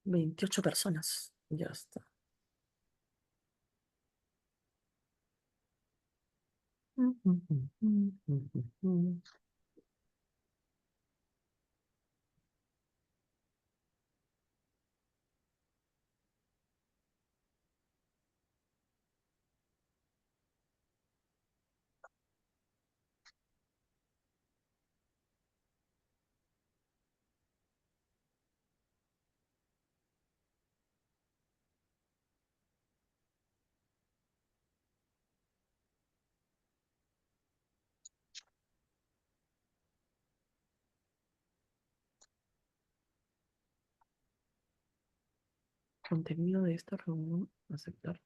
28 personas. Ya está. Contenido de esta reunión, aceptar.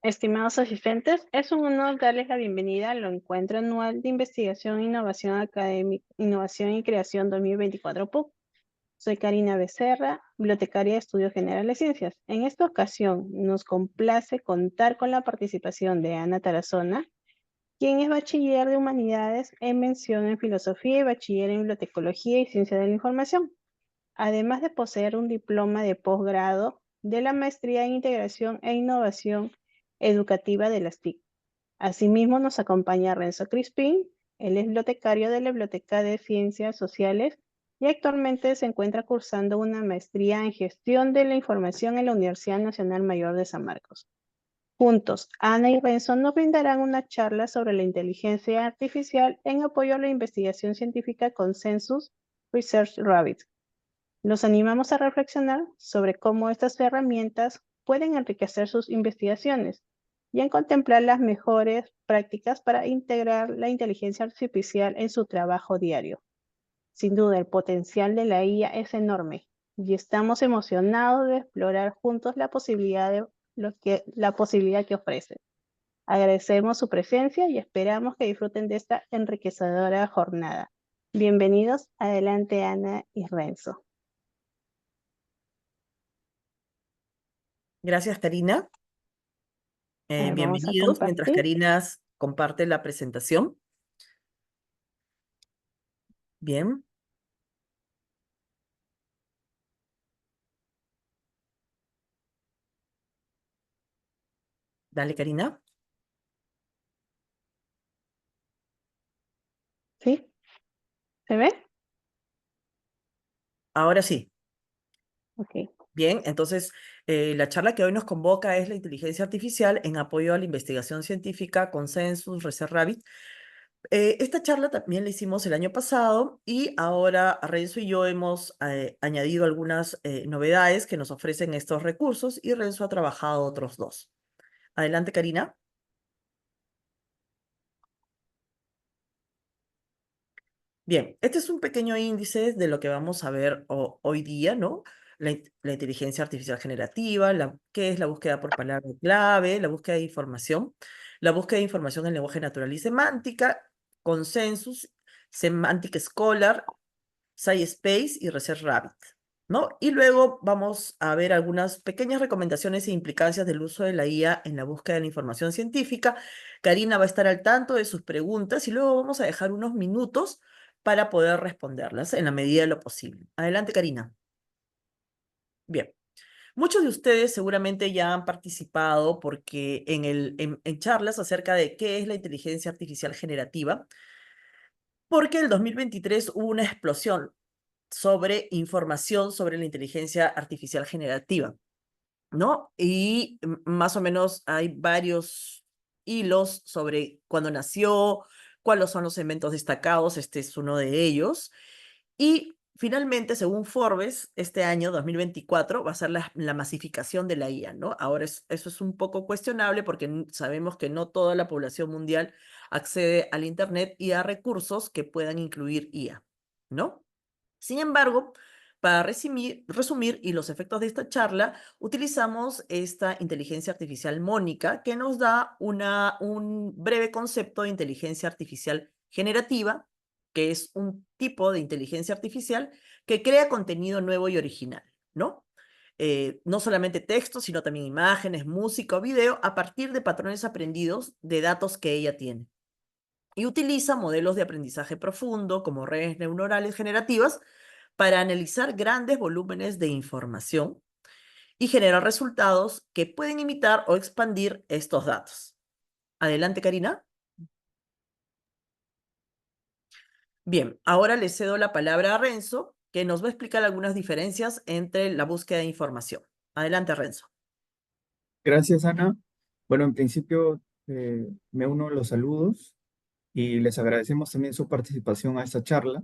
Estimados asistentes, es un honor darles la bienvenida al Encuentro Anual de Investigación e Innovación Académica, Innovación y Creación 2024 PUC. Soy Karina Becerra, bibliotecaria de Estudios Generales de Ciencias. En esta ocasión nos complace contar con la participación de Ana Tarazona, quien es bachiller de Humanidades en mención en Filosofía y bachiller en Bibliotecología y Ciencia de la Información, además de poseer un diploma de posgrado de la Maestría en Integración e Innovación Educativa de las TIC. Asimismo, nos acompaña Renzo Crispín. Él es bibliotecario de la Biblioteca de Ciencias Sociales y actualmente se encuentra cursando una maestría en Gestión de la Información en la Universidad Nacional Mayor de San Marcos. Juntos, Ana y Renzo nos brindarán una charla sobre la inteligencia artificial en apoyo a la investigación científica Consensus Research Rabbit. Los animamos a reflexionar sobre cómo estas herramientas pueden enriquecer sus investigaciones y en contemplar las mejores prácticas para integrar la inteligencia artificial en su trabajo diario. Sin duda, el potencial de la IA es enorme y estamos emocionados de explorar juntos la posibilidad que ofrece. Agradecemos su presencia y esperamos que disfruten de esta enriquecedora jornada. Bienvenidos. Adelante, Ana y Renzo. Gracias, Karina. Vamos a Bienvenidos mientras compartir. Karina comparte la presentación. Bien. Dale, Karina. ¿Sí? ¿Se ve? Ahora sí. Ok. Bien, entonces la charla que hoy nos convoca es la inteligencia artificial en apoyo a la investigación científica, Consensus, Research Rabbit. Esta charla también la hicimos el año pasado y ahora Renzo y yo hemos añadido algunas novedades que nos ofrecen estos recursos y Renzo ha trabajado otros dos. Adelante, Karina. Bien, este es un pequeño índice de lo que vamos a ver hoy día, ¿no? La inteligencia artificial generativa, qué es la búsqueda por palabra clave, la búsqueda de información, la búsqueda de información en lenguaje natural y semántica, Consensus, Semantic Scholar, SciSpace y Research Rabbit, ¿no? Y luego vamos a ver algunas pequeñas recomendaciones e implicancias del uso de la IA en la búsqueda de la información científica. Karina va a estar al tanto de sus preguntas y luego vamos a dejar unos minutos para poder responderlas en la medida de lo posible. Adelante, Karina. Bien. Muchos de ustedes seguramente ya han participado porque en charlas acerca de qué es la inteligencia artificial generativa, porque el 2023 hubo una explosión sobre información sobre la inteligencia artificial generativa, ¿no? Y más o menos hay varios hilos sobre cuándo nació, cuáles son los eventos destacados, este es uno de ellos. Y finalmente, según Forbes, este año 2024 va a ser la masificación de la IA, ¿no? Ahora eso es un poco cuestionable porque sabemos que no toda la población mundial accede al Internet y a recursos que puedan incluir IA, ¿no? Sin embargo, Para resumir y los efectos de esta charla, utilizamos esta inteligencia artificial mónica que nos da un breve concepto de inteligencia artificial generativa, que es un tipo de inteligencia artificial que crea contenido nuevo y original, ¿no? No solamente texto, sino también imágenes, música o video a partir de patrones aprendidos de datos que ella tiene. Y utiliza modelos de aprendizaje profundo como redes neuronales generativas para analizar grandes volúmenes de información y generar resultados que pueden imitar o expandir estos datos. Adelante, Karina. Bien, ahora le cedo la palabra a Renzo, que nos va a explicar algunas diferencias entre la búsqueda de información. Adelante, Renzo. Gracias, Ana. Bueno, en principio me uno a los saludos y les agradecemos también su participación a esta charla.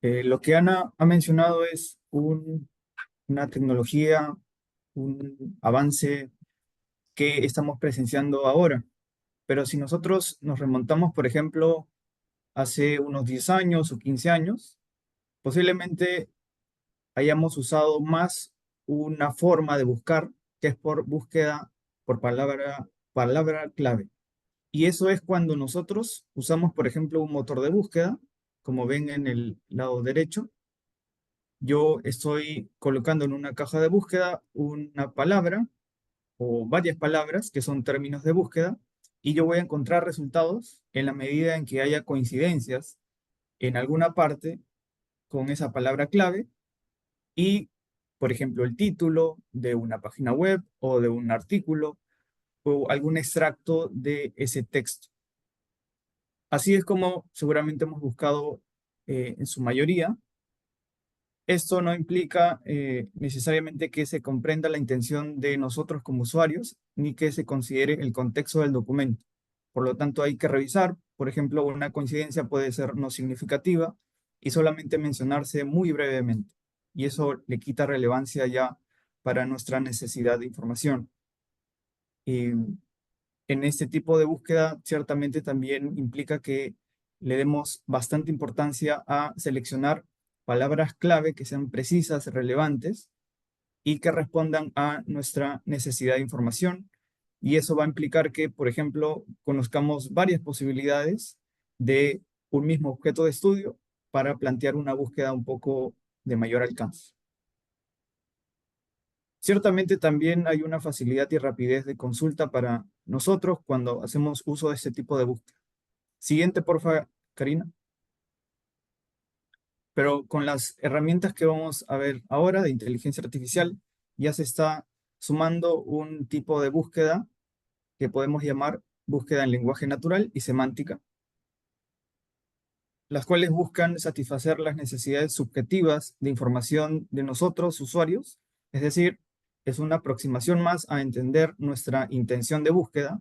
Lo que Ana ha mencionado es una tecnología, un avance que estamos presenciando ahora. Pero si nosotros nos remontamos, por ejemplo, hace unos 10 años o 15 años, posiblemente hayamos usado más una forma de buscar que es por búsqueda por palabra clave. Y eso es cuando nosotros usamos, por ejemplo, un motor de búsqueda, como ven en el lado derecho. Yo estoy colocando en una caja de búsqueda una palabra o varias palabras que son términos de búsqueda y yo voy a encontrar resultados en la medida en que haya coincidencias en alguna parte con esa palabra clave y, por ejemplo, el título de una página web o de un artículo o algún extracto de ese texto. Así es como seguramente hemos buscado en su mayoría. Esto no implica necesariamente que se comprenda la intención de nosotros como usuarios, ni que se considere el contexto del documento. Por lo tanto, hay que revisar. Por ejemplo, una coincidencia puede ser no significativa y solamente mencionarse muy brevemente. Y eso le quita relevancia ya para nuestra necesidad de información. Y en este tipo de búsqueda, ciertamente también implica que le demos bastante importancia a seleccionar palabras clave que sean precisas, relevantes y que respondan a nuestra necesidad de información. Y eso va a implicar que, por ejemplo, conozcamos varias posibilidades de un mismo objeto de estudio para plantear una búsqueda un poco de mayor alcance. Ciertamente también hay una facilidad y rapidez de consulta para nosotros cuando hacemos uso de este tipo de búsqueda. Siguiente, porfa, Karina. Pero con las herramientas que vamos a ver ahora de inteligencia artificial, ya se está sumando un tipo de búsqueda que podemos llamar búsqueda en lenguaje natural y semántica, las cuales buscan satisfacer las necesidades subjetivas de información de nosotros, usuarios, es decir, es una aproximación más a entender nuestra intención de búsqueda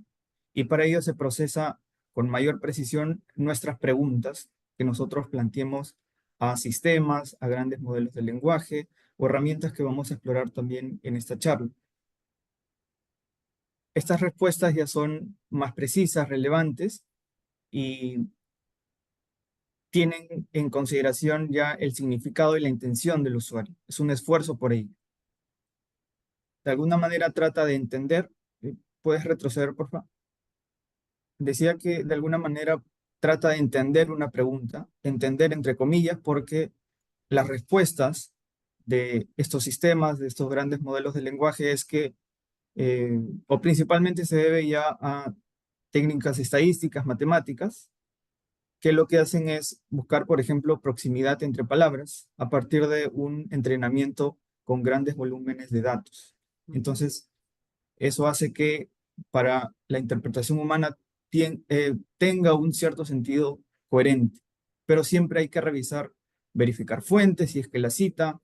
y para ello se procesa con mayor precisión nuestras preguntas que nosotros planteemos a sistemas, a grandes modelos de lenguaje o herramientas que vamos a explorar también en esta charla. Estas respuestas ya son más precisas, relevantes y tienen en consideración ya el significado y la intención del usuario. Es un esfuerzo por ello. De alguna manera trata de entender. ¿Puedes retroceder, por favor? Decía que de alguna manera trata de entender una pregunta, entender entre comillas, porque las respuestas de estos sistemas, de estos grandes modelos de lenguaje, es que, o principalmente se debe ya a técnicas estadísticas, matemáticas, que lo que hacen es buscar, por ejemplo, proximidad entre palabras a partir de un entrenamiento con grandes volúmenes de datos. Entonces, eso hace que para la interpretación humana tenga un cierto sentido coherente, pero siempre hay que revisar, verificar fuentes, si es que la cita,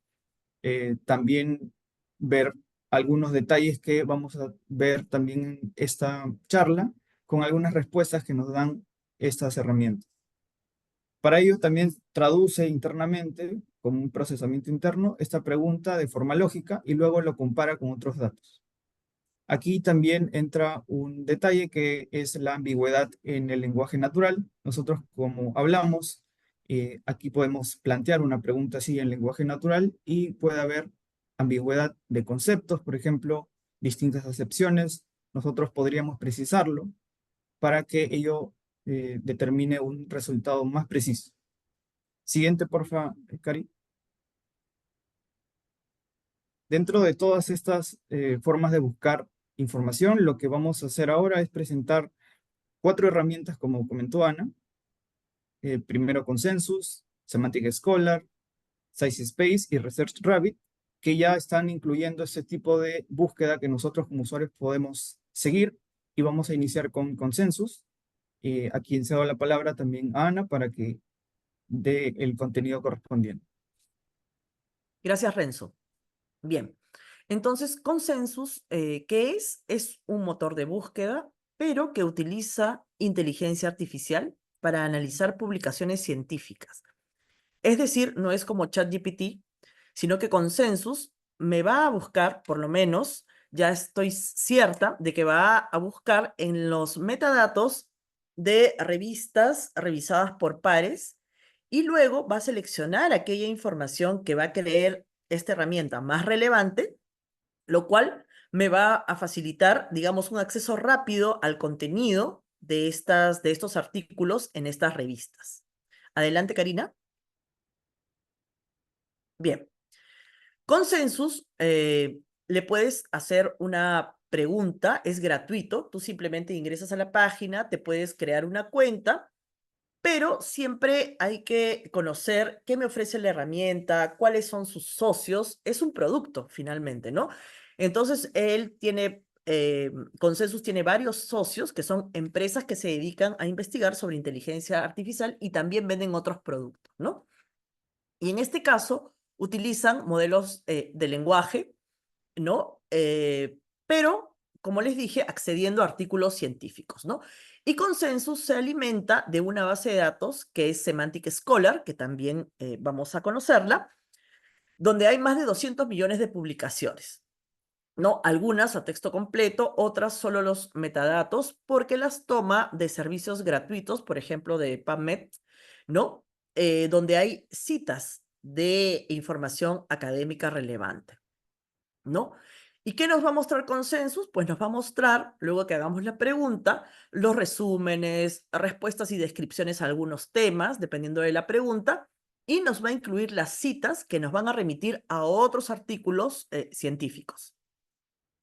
también ver algunos detalles que vamos a ver también en esta charla, con algunas respuestas que nos dan estas herramientas. Para ello también traduce internamente, como un procesamiento interno, esta pregunta de forma lógica y luego lo compara con otros datos. Aquí también entra un detalle que es la ambigüedad en el lenguaje natural. Nosotros, como hablamos, Aquí podemos plantear una pregunta así en lenguaje natural y puede haber ambigüedad de conceptos, por ejemplo, distintas acepciones. Nosotros podríamos precisarlo para que ello determine un resultado más preciso. Siguiente, porfa, Cari. Dentro de todas estas formas de buscar información, lo que vamos a hacer ahora es presentar 4 herramientas, como comentó Ana. Primero Consensus, Semantic Scholar, SciSpace y ResearchRabbit, que ya están incluyendo ese tipo de búsqueda que nosotros como usuarios podemos seguir. Y vamos a iniciar con Consensus, a quien cedo la palabra también a Ana para que dé el contenido correspondiente. Gracias, Renzo. Bien, entonces Consensus, ¿qué es? Es un motor de búsqueda, pero que utiliza inteligencia artificial para analizar publicaciones científicas. Es decir, no es como ChatGPT, sino que Consensus me va a buscar, por lo menos, ya estoy cierta de que va a buscar en los metadatos de revistas revisadas por pares y luego va a seleccionar aquella información que va a creer esta herramienta más relevante, lo cual me va a facilitar, digamos, un acceso rápido al contenido de estos artículos en estas revistas. Adelante, Karina. Bien. Consensus, le puedes hacer una pregunta, es gratuito, tú simplemente ingresas a la página, te puedes crear una cuenta, pero siempre hay que conocer qué me ofrece la herramienta, cuáles son sus socios, es un producto finalmente, ¿no? Entonces, Consensus tiene varios socios que son empresas que se dedican a investigar sobre inteligencia artificial y también venden otros productos, ¿no? Y en este caso utilizan modelos de lenguaje, ¿no? Pero, como les dije, accediendo a artículos científicos, ¿no? Y Consensus se alimenta de una base de datos que es Semantic Scholar, que también vamos a conocerla, donde hay más de 200 millones de publicaciones, ¿no? Algunas a texto completo, otras solo los metadatos, porque las toma de servicios gratuitos, por ejemplo, de PubMed, ¿no? Donde hay citas de información académica relevante, ¿no? ¿Y qué nos va a mostrar Consensus? Pues nos va a mostrar, luego que hagamos la pregunta, los resúmenes, respuestas y descripciones a algunos temas, dependiendo de la pregunta, y nos va a incluir las citas que nos van a remitir a otros artículos científicos.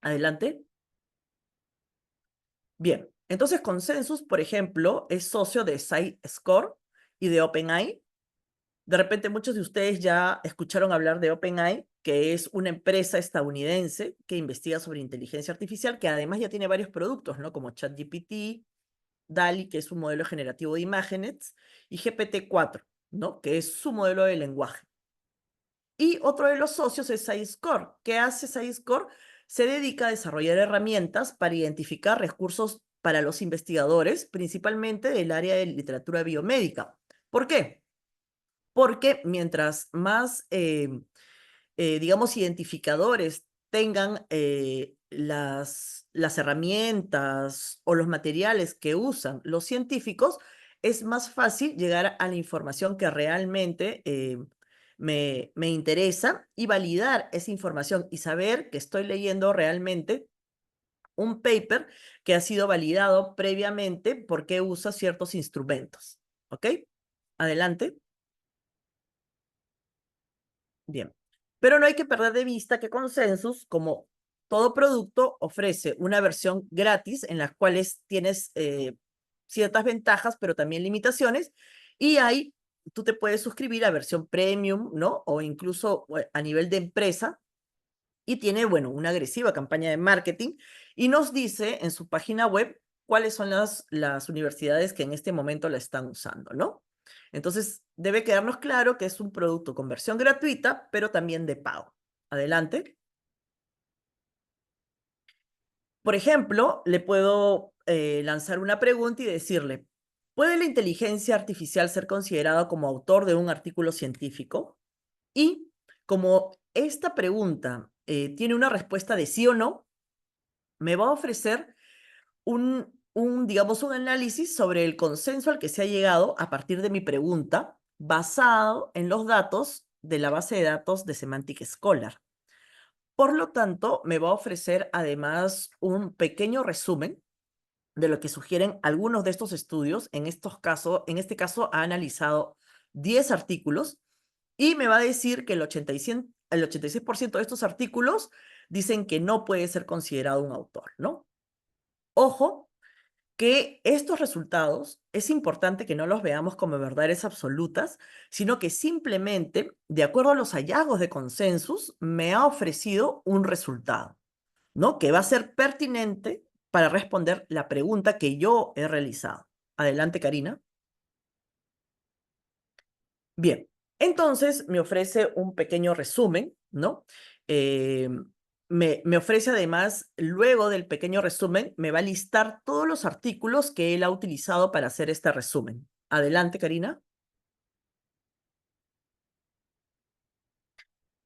Adelante. Bien, entonces Consensus, por ejemplo, es socio de SciScore y de OpenAI. De repente muchos de ustedes ya escucharon hablar de OpenAI, que es una empresa estadounidense que investiga sobre inteligencia artificial, que además ya tiene varios productos, ¿no? Como ChatGPT, DALL-E, que es un modelo generativo de imágenes, y GPT-4, ¿no? Que es su modelo de lenguaje. Y otro de los socios es SciScore. ¿Qué hace SciScore? Se dedica a desarrollar herramientas para identificar recursos para los investigadores, principalmente del área de literatura biomédica. ¿Por qué? Porque mientras más, digamos, identificadores tengan las herramientas o los materiales que usan los científicos, es más fácil llegar a la información que realmente me interesa y validar esa información y saber que estoy leyendo realmente un paper que ha sido validado previamente porque usa ciertos instrumentos. ¿Ok? Adelante. Bien. Pero no hay que perder de vista que Consensus, como todo producto, ofrece una versión gratis en las cuales tienes ciertas ventajas, pero también limitaciones. Y ahí tú te puedes suscribir a versión premium, ¿no? O incluso a nivel de empresa. Y tiene, bueno, una agresiva campaña de marketing. Y nos dice en su página web cuáles son las universidades que en este momento la están usando, ¿no? Entonces, debe quedarnos claro que es un producto con versión gratuita, pero también de pago. Adelante. Por ejemplo, le puedo lanzar una pregunta y decirle, ¿puede la inteligencia artificial ser considerada como autor de un artículo científico? Y como esta pregunta tiene una respuesta de sí o no, me va a ofrecer digamos, un análisis sobre el consenso al que se ha llegado a partir de mi pregunta basado en los datos de la base de datos de Semantic Scholar. Por lo tanto, me va a ofrecer además un pequeño resumen de lo que sugieren algunos de estos estudios. En este caso ha analizado 10 artículos y me va a decir que el 86% de estos artículos dicen que no puede ser considerado un autor, ¿no? Ojo, que estos resultados es importante que no los veamos como verdades absolutas, sino que simplemente, de acuerdo a los hallazgos de consensus, me ha ofrecido un resultado, ¿no? Que va a ser pertinente para responder la pregunta que yo he realizado. Adelante, Karina. Bien, entonces me ofrece un pequeño resumen, ¿no? Eh, me ofrece además, luego del pequeño resumen, me va a listar todos los artículos que él ha utilizado para hacer este resumen. Adelante, Karina.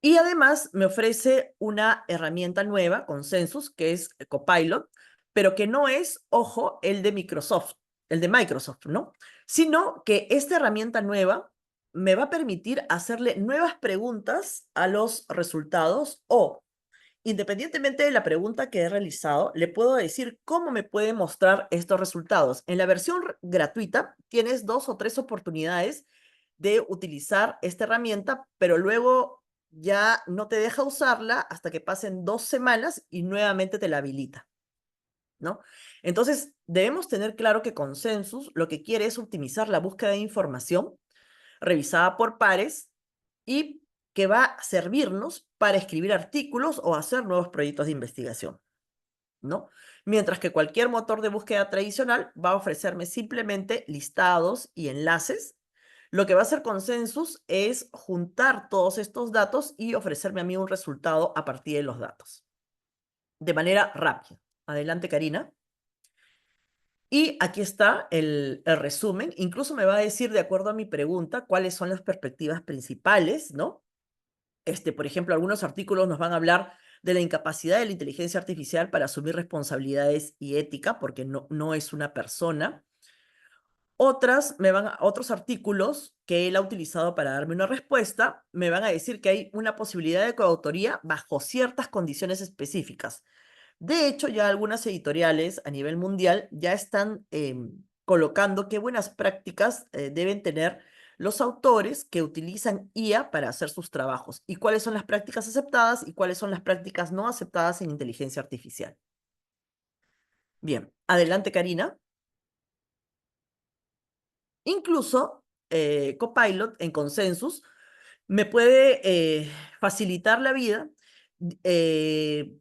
Y además me ofrece una herramienta nueva, Consensus, que es Copilot, pero que no es, ojo, el de Microsoft, ¿no? Sino que esta herramienta nueva me va a permitir hacerle nuevas preguntas a los resultados o, independientemente de la pregunta que he realizado, le puedo decir cómo me puede mostrar estos resultados. En la versión gratuita tienes 2 o 3 oportunidades de utilizar esta herramienta, pero luego ya no te deja usarla hasta que pasen 2 semanas y nuevamente te la habilita, ¿no? Entonces, debemos tener claro que Consensus lo que quiere es optimizar la búsqueda de información revisada por pares y que va a servirnos para escribir artículos o hacer nuevos proyectos de investigación, ¿no? Mientras que cualquier motor de búsqueda tradicional va a ofrecerme simplemente listados y enlaces. Lo que va a hacer Consensus es juntar todos estos datos y ofrecerme a mí un resultado a partir de los datos, de manera rápida. Adelante, Karina. Y aquí está el resumen. Incluso me va a decir, de acuerdo a mi pregunta, cuáles son las perspectivas principales, ¿no? Por ejemplo, algunos artículos nos van a hablar de la incapacidad de la inteligencia artificial para asumir responsabilidades y ética, porque no es una persona. Otros artículos que él ha utilizado para darme una respuesta me van a decir que hay una posibilidad de coautoría bajo ciertas condiciones específicas. De hecho, ya algunas editoriales a nivel mundial ya están colocando qué buenas prácticas deben tener los autores que utilizan IA para hacer sus trabajos y cuáles son las prácticas aceptadas y cuáles son las prácticas no aceptadas en inteligencia artificial. Bien, adelante, Karina. Incluso Copilot en Consensus me puede facilitar la vida eh,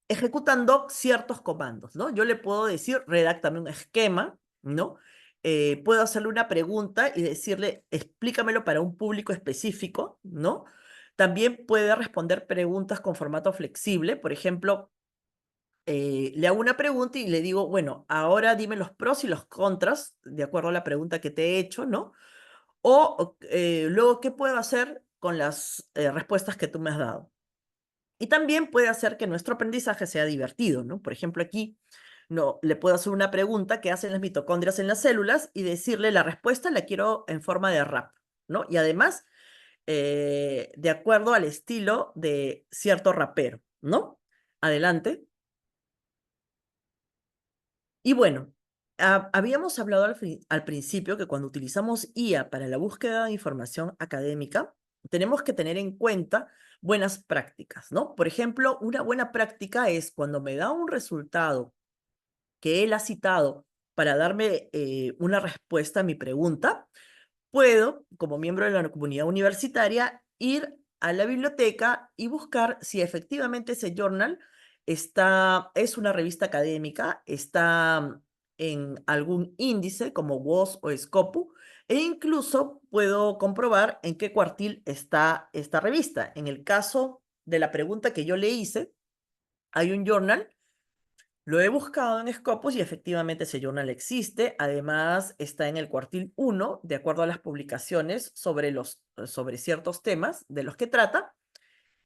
ejecutando ciertos comandos, ¿no? Yo le puedo decir, redáctame un esquema, ¿no? Puedo hacerle una pregunta y decirle, explícamelo para un público específico, ¿no? También puede responder preguntas con formato flexible. Por ejemplo, le hago una pregunta y le digo, bueno, ahora dime los pros y los contras, de acuerdo a la pregunta que te he hecho, ¿no? O luego, ¿qué puedo hacer con las respuestas que tú me has dado? Y también puede hacer que nuestro aprendizaje sea divertido, ¿no? Por ejemplo, aquí no, le puedo hacer una pregunta que hacen las mitocondrias en las células y decirle la respuesta la quiero en forma de rap, ¿no? Y además, de acuerdo al estilo de cierto rapero, ¿no? Adelante. Y bueno, habíamos hablado al principio que cuando utilizamos IA para la búsqueda de información académica, tenemos que tener en cuenta buenas prácticas, ¿no? Por ejemplo, una buena práctica es cuando me da un resultado que él ha citado para darme una respuesta a mi pregunta, puedo, como miembro de la comunidad universitaria, ir a la biblioteca y buscar si efectivamente ese journal es una revista académica, está en algún índice como WOS o Scopus, e incluso puedo comprobar en qué cuartil está esta revista. En el caso de la pregunta que yo le hice, hay un journal. Lo he buscado en Scopus y efectivamente ese journal existe. Además, está en el cuartil 1, de acuerdo a las publicaciones sobre ciertos temas de los que trata.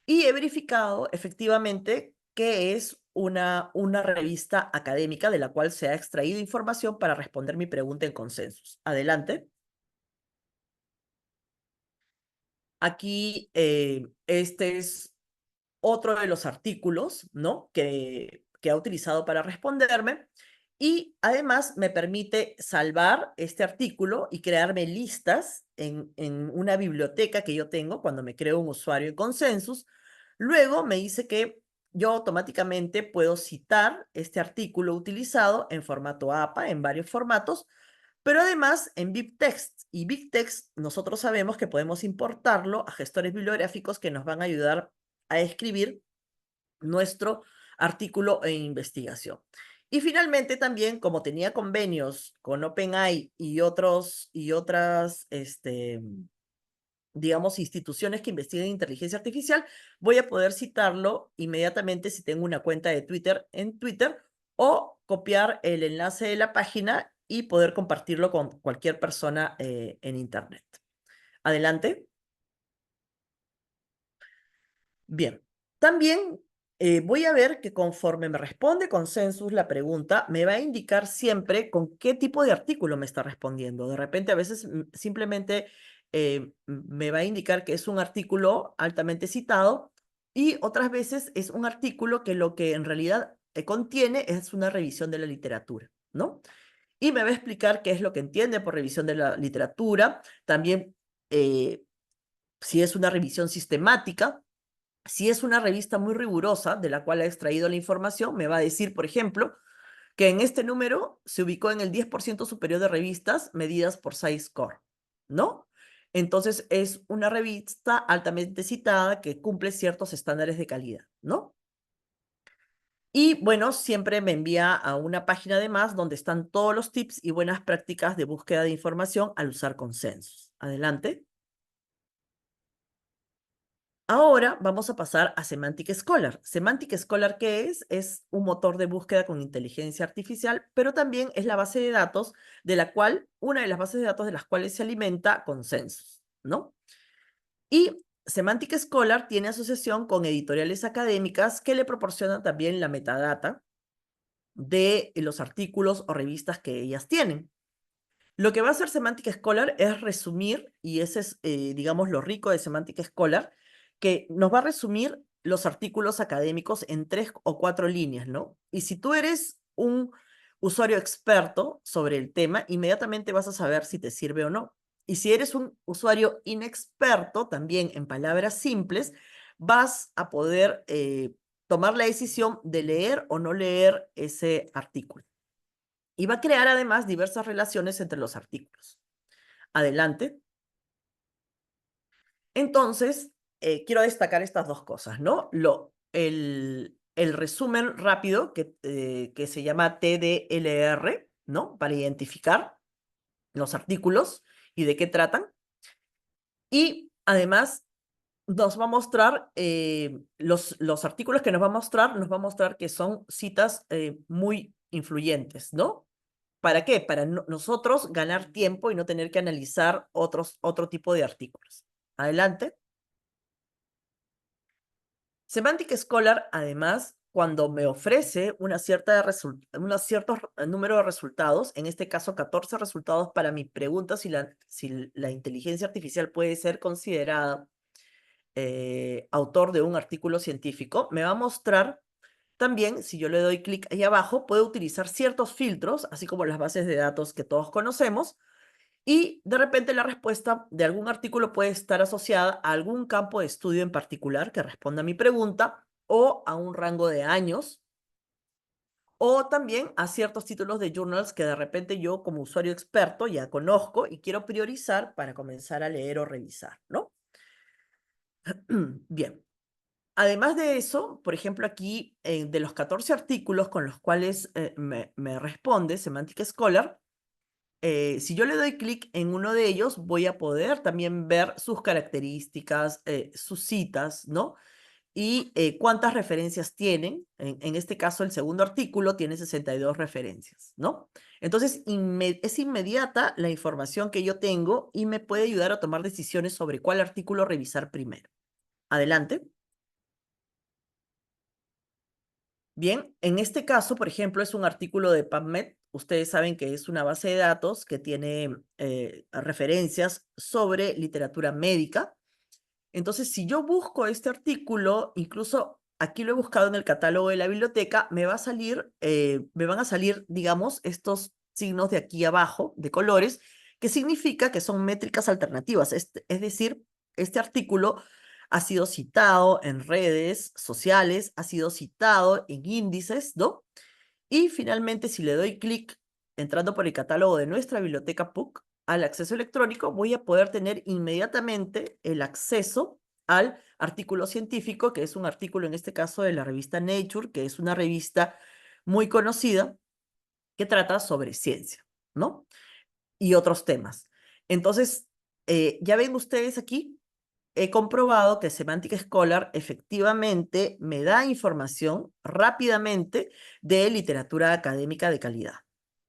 Y he verificado efectivamente que es una revista académica de la cual se ha extraído información para responder mi pregunta en consensus. Adelante. Aquí, este es otro de los artículos, ¿no? Que ha utilizado para responderme. Y además me permite salvar este artículo y crearme listas en una biblioteca que yo tengo cuando me creo un usuario en Consensus. Luego me dice que yo automáticamente puedo citar este artículo utilizado en formato APA, en varios formatos, pero además en BibTeX. Y BibTeX nosotros sabemos que podemos importarlo a gestores bibliográficos que nos van a ayudar a escribir nuestro artículo e investigación. Y finalmente también, como tenía convenios con OpenAI y otras, digamos, instituciones que investiguen inteligencia artificial, voy a poder citarlo inmediatamente si tengo una cuenta de Twitter en Twitter o copiar el enlace de la página y poder compartirlo con cualquier persona en Internet. Adelante. Bien, también voy a ver que conforme me responde Consensus la pregunta, me va a indicar siempre con qué tipo de artículo me está respondiendo. De repente, a veces simplemente me va a indicar que es un artículo altamente citado y otras veces es un artículo que lo que en realidad contiene es una revisión de la literatura, ¿no? Y me va a explicar qué es lo que entiende por revisión de la literatura, también si es una revisión sistemática. Si es una revista muy rigurosa de la cual ha extraído la información, me va a decir, por ejemplo, que en este número se ubicó en el 10% superior de revistas medidas por SciScore, ¿no? Entonces es una revista altamente citada que cumple ciertos estándares de calidad, ¿no? Y bueno, siempre me envía a una página además donde están todos los tips y buenas prácticas de búsqueda de información al usar consensos. Adelante. Ahora vamos a pasar a Semantic Scholar. Semantic Scholar, ¿qué es? Es un motor de búsqueda con inteligencia artificial, pero también es la base de datos de la cual, una de las bases de datos de las cuales se alimenta Consensus, ¿no? Y Semantic Scholar tiene asociación con editoriales académicas que le proporcionan también la metadata de los artículos o revistas que ellas tienen. Lo que va a hacer Semantic Scholar es resumir, y ese es, digamos, lo rico de Semantic Scholar, que nos va a resumir los artículos académicos en 3 o 4 líneas, ¿no? Y si tú eres un usuario experto sobre el tema, inmediatamente vas a saber si te sirve o no. Y si eres un usuario inexperto, también en palabras simples, vas a poder tomar la decisión de leer o no leer ese artículo. Y va a crear además diversas relaciones entre los artículos. Adelante. Entonces, quiero destacar estas dos cosas, ¿no? El resumen rápido que se llama TDLR, ¿no? Para identificar los artículos y de qué tratan. Y además nos va a mostrar, los artículos que nos va a mostrar que son citas muy influyentes, ¿no? ¿Para qué? Para nosotros ganar tiempo y no tener que analizar otro tipo de artículos. Adelante. Semantic Scholar, además, cuando me ofrece un cierto número de resultados, en este caso 14 resultados para mi pregunta si la inteligencia artificial puede ser considerada autor de un artículo científico, me va a mostrar también, si yo le doy clic ahí abajo, puedo utilizar ciertos filtros, así como las bases de datos que todos conocemos, y de repente la respuesta de algún artículo puede estar asociada a algún campo de estudio en particular que responda a mi pregunta o a un rango de años o también a ciertos títulos de journals que de repente yo como usuario experto ya conozco y quiero priorizar para comenzar a leer o revisar, ¿no? Bien. Además de eso, por ejemplo, aquí de los 14 artículos con los cuales me responde Semantic Scholar, si yo le doy clic en uno de ellos, voy a poder también ver sus características, sus citas, ¿no? Y cuántas referencias tienen. En este caso, el segundo artículo tiene 62 referencias, ¿no? Entonces, es inmediata la información que yo tengo y me puede ayudar a tomar decisiones sobre cuál artículo revisar primero. Adelante. Bien, en este caso, por ejemplo, es un artículo de PubMed. Ustedes saben que es una base de datos que tiene referencias sobre literatura médica. Entonces, si yo busco este artículo, incluso aquí lo he buscado en el catálogo de la biblioteca, me van a salir, digamos, estos signos de aquí abajo, de colores, que significa que son métricas alternativas. Es decir, este artículo ha sido citado en redes sociales, ha sido citado en índices, ¿no? Y finalmente, si le doy clic entrando por el catálogo de nuestra biblioteca PUC al acceso electrónico, voy a poder tener inmediatamente el acceso al artículo científico, que es un artículo en este caso de la revista Nature, que es una revista muy conocida que trata sobre ciencia, ¿no? Y otros temas. Entonces, ya ven ustedes aquí, he comprobado que Semantic Scholar efectivamente me da información rápidamente de literatura académica de calidad,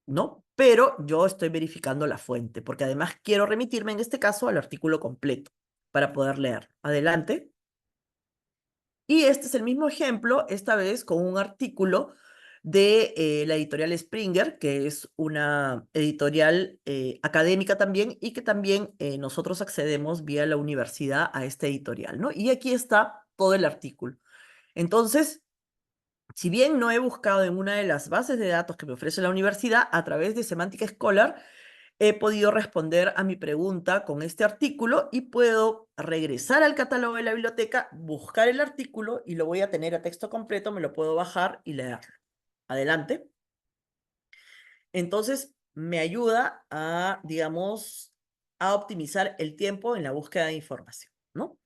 ¿no? Pero yo estoy verificando la fuente, porque además quiero remitirme en este caso al artículo completo para poder leer. Adelante. Y este es el mismo ejemplo, esta vez con un artículo de la editorial Springer, que es una editorial académica también y que también nosotros accedemos vía la universidad a esta editorial, ¿no? Y aquí está todo el artículo. Entonces, si bien no he buscado en una de las bases de datos que me ofrece la universidad, a través de Semantic Scholar he podido responder a mi pregunta con este artículo y puedo regresar al catálogo de la biblioteca, buscar el artículo y lo voy a tener a texto completo, me lo puedo bajar y leerlo. Adelante. Entonces, me ayuda a, digamos, a optimizar el tiempo en la búsqueda de información, ¿no?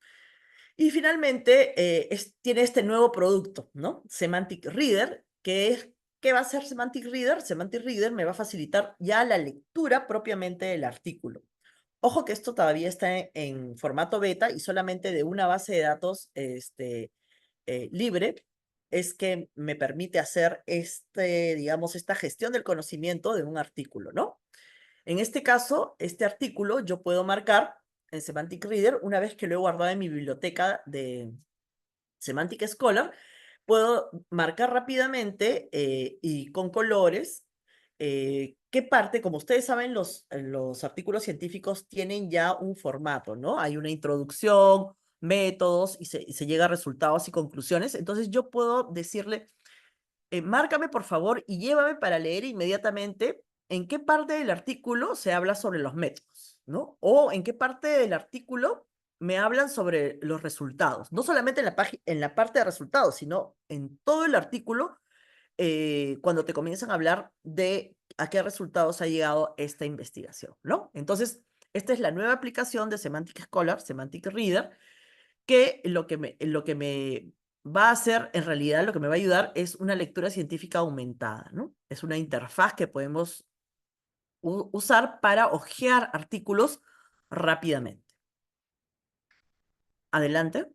Y finalmente, tiene este nuevo producto, ¿no? Semantic Reader, ¿qué va a hacer Semantic Reader? Semantic Reader me va a facilitar ya la lectura propiamente del artículo. Ojo que esto todavía está en formato beta y solamente de una base de datos libre es que me permite hacer digamos, esta gestión del conocimiento de un artículo, ¿no? En este caso, este artículo yo puedo marcar en Semantic Reader, una vez que lo he guardado en mi biblioteca de Semantic Scholar, puedo marcar rápidamente y con colores qué parte, como ustedes saben, los artículos científicos tienen ya un formato, ¿no? Hay una introducción, métodos y se llega a resultados y conclusiones. Entonces yo puedo decirle, márcame por favor y llévame para leer inmediatamente en qué parte del artículo se habla sobre los métodos, ¿no? O en qué parte del artículo me hablan sobre los resultados. No solamente en la parte de resultados, sino en todo el artículo cuando te comienzan a hablar de a qué resultados ha llegado esta investigación, ¿no? Entonces, esta es la nueva aplicación de Semantic Scholar, Semantic Reader, que lo que me va a hacer, en realidad, lo que me va a ayudar es una lectura científica aumentada, ¿no? Es una interfaz que podemos usar para hojear artículos rápidamente. Adelante.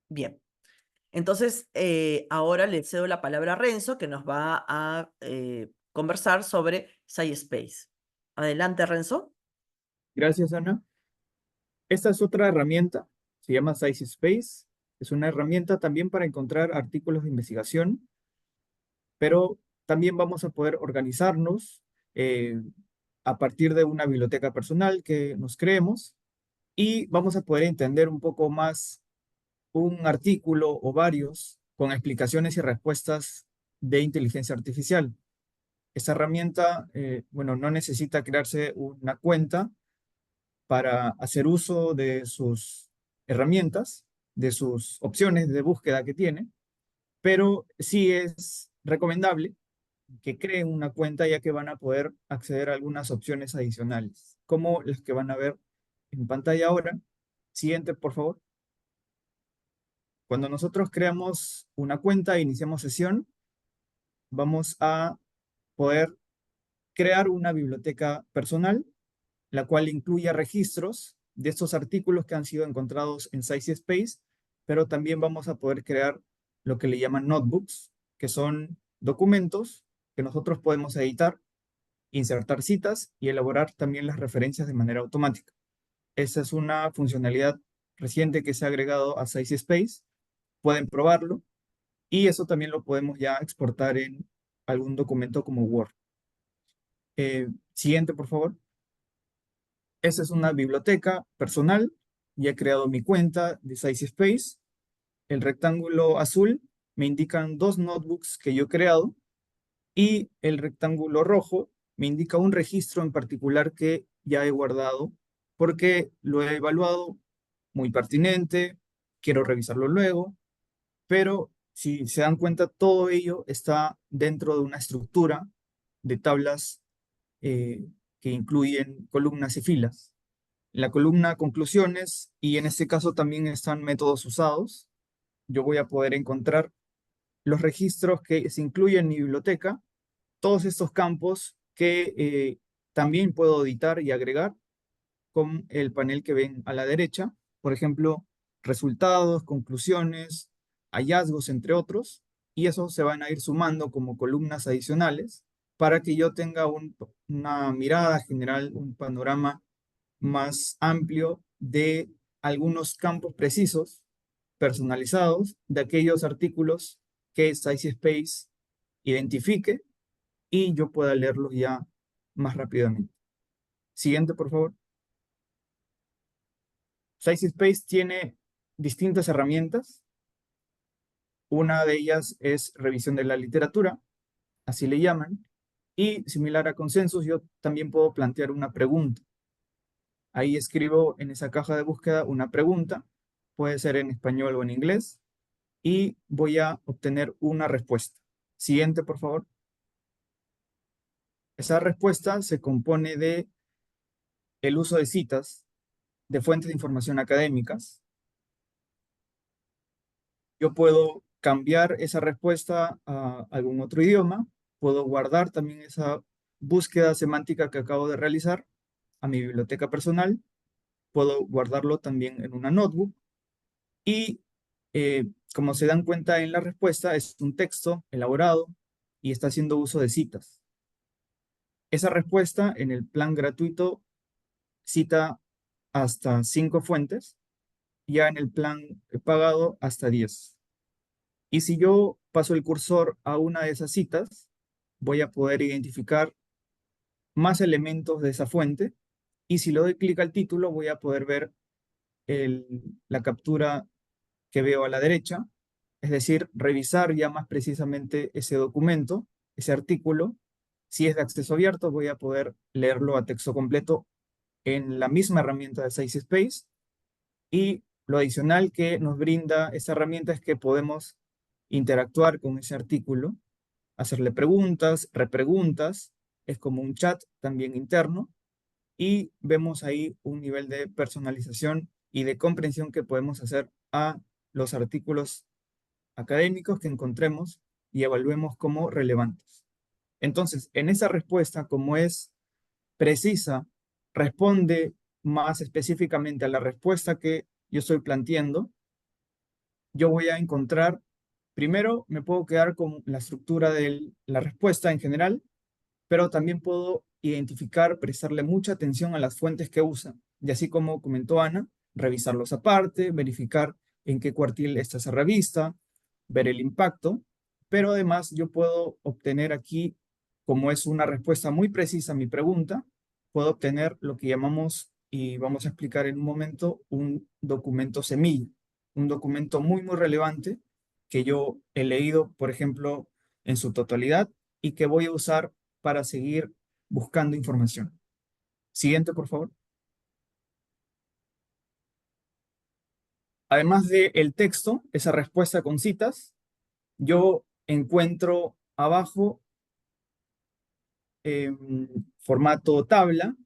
Bien. Entonces, ahora le cedo la palabra a Renzo, que nos va a conversar sobre SciSpace. Adelante, Renzo. Gracias, Ana. Esta es otra herramienta, se llama SciSpace. Es una herramienta también para encontrar artículos de investigación, pero también vamos a poder organizarnos eh, a partir de una biblioteca personal que nos creemos y vamos a poder entender un poco más un artículo o varios con explicaciones y respuestas de inteligencia artificial. Esta herramienta, bueno, no necesita crearse una cuenta para hacer uso de sus herramientas, de sus opciones de búsqueda que tiene, pero sí es recomendable que creen una cuenta ya que van a poder acceder a algunas opciones adicionales, como las que van a ver en pantalla ahora. Siguiente, por favor. Cuando nosotros creamos una cuenta e iniciamos sesión, vamos a poder crear una biblioteca personal, la cual incluya registros de estos artículos que han sido encontrados en SciSpace, pero también vamos a poder crear lo que le llaman notebooks, que son documentos que nosotros podemos editar, insertar citas y elaborar también las referencias de manera automática. Esa es una funcionalidad reciente que se ha agregado a SciSpace. Pueden probarlo y eso también lo podemos ya exportar en algún documento como Word. Siguiente, por favor. Esa es una biblioteca personal ya he creado mi cuenta de SciSpace. El rectángulo azul me indican 2 notebooks que yo he creado y el rectángulo rojo me indica un registro en particular que ya he guardado porque lo he evaluado muy pertinente, quiero revisarlo luego, pero si se dan cuenta, todo ello está dentro de una estructura de tablas eh, que incluyen columnas y filas. En la columna conclusiones, y en este caso también están métodos usados, yo voy a poder encontrar los registros que se incluyen en mi biblioteca, todos estos campos que también puedo editar y agregar con el panel que ven a la derecha. Por ejemplo, resultados, conclusiones, hallazgos, entre otros, y esos se van a ir sumando como columnas adicionales para que yo tenga una mirada general, un panorama más amplio de algunos campos precisos, personalizados, de aquellos artículos que SciSpace identifique y yo pueda leerlos ya más rápidamente. Siguiente, por favor. SciSpace tiene distintas herramientas. Una de ellas es revisión de la literatura, así le llaman, y similar a Consensus, yo también puedo plantear una pregunta. Ahí escribo en esa caja de búsqueda una pregunta, puede ser en español o en inglés, y voy a obtener una respuesta. Siguiente, por favor. Esa respuesta se compone de el uso de citas, de fuentes de información académicas. Yo puedo cambiar esa respuesta a algún otro idioma, puedo guardar también esa búsqueda semántica que acabo de realizar a mi biblioteca personal, puedo guardarlo también en una notebook y como se dan cuenta en la respuesta es un texto elaborado y está haciendo uso de citas. Esa respuesta en el plan gratuito cita hasta 5 fuentes, ya en el plan pagado hasta 10. Y si yo paso el cursor a una de esas citas, voy a poder identificar más elementos de esa fuente. Y si le doy clic al título, voy a poder ver la captura que veo a la derecha. Es decir, revisar ya más precisamente ese documento, ese artículo. Si es de acceso abierto, voy a poder leerlo a texto completo en la misma herramienta de SciSpace. Y lo adicional que nos brinda esta herramienta es que podemos interactuar con ese artículo, hacerle preguntas, repreguntas, es como un chat también interno, y vemos ahí un nivel de personalización y de comprensión que podemos hacer a los artículos académicos que encontremos y evaluemos como relevantes. Entonces, en esa respuesta, como es precisa, responde más específicamente a la respuesta que yo estoy planteando, yo voy a encontrar, primero me puedo quedar con la estructura de la respuesta en general, pero también puedo identificar, prestarle mucha atención a las fuentes que usan. Y así como comentó Ana, revisarlos aparte, verificar en qué cuartil está esa revista, ver el impacto, pero además yo puedo obtener aquí, como es una respuesta muy precisa a mi pregunta, puedo obtener lo que llamamos, y vamos a explicar en un momento, un documento semilla, un documento muy, muy relevante que yo he leído, por ejemplo, en su totalidad y que voy a usar para seguir buscando información. Siguiente, por favor. Además del texto, esa respuesta con citas, yo encuentro abajo en formato tabla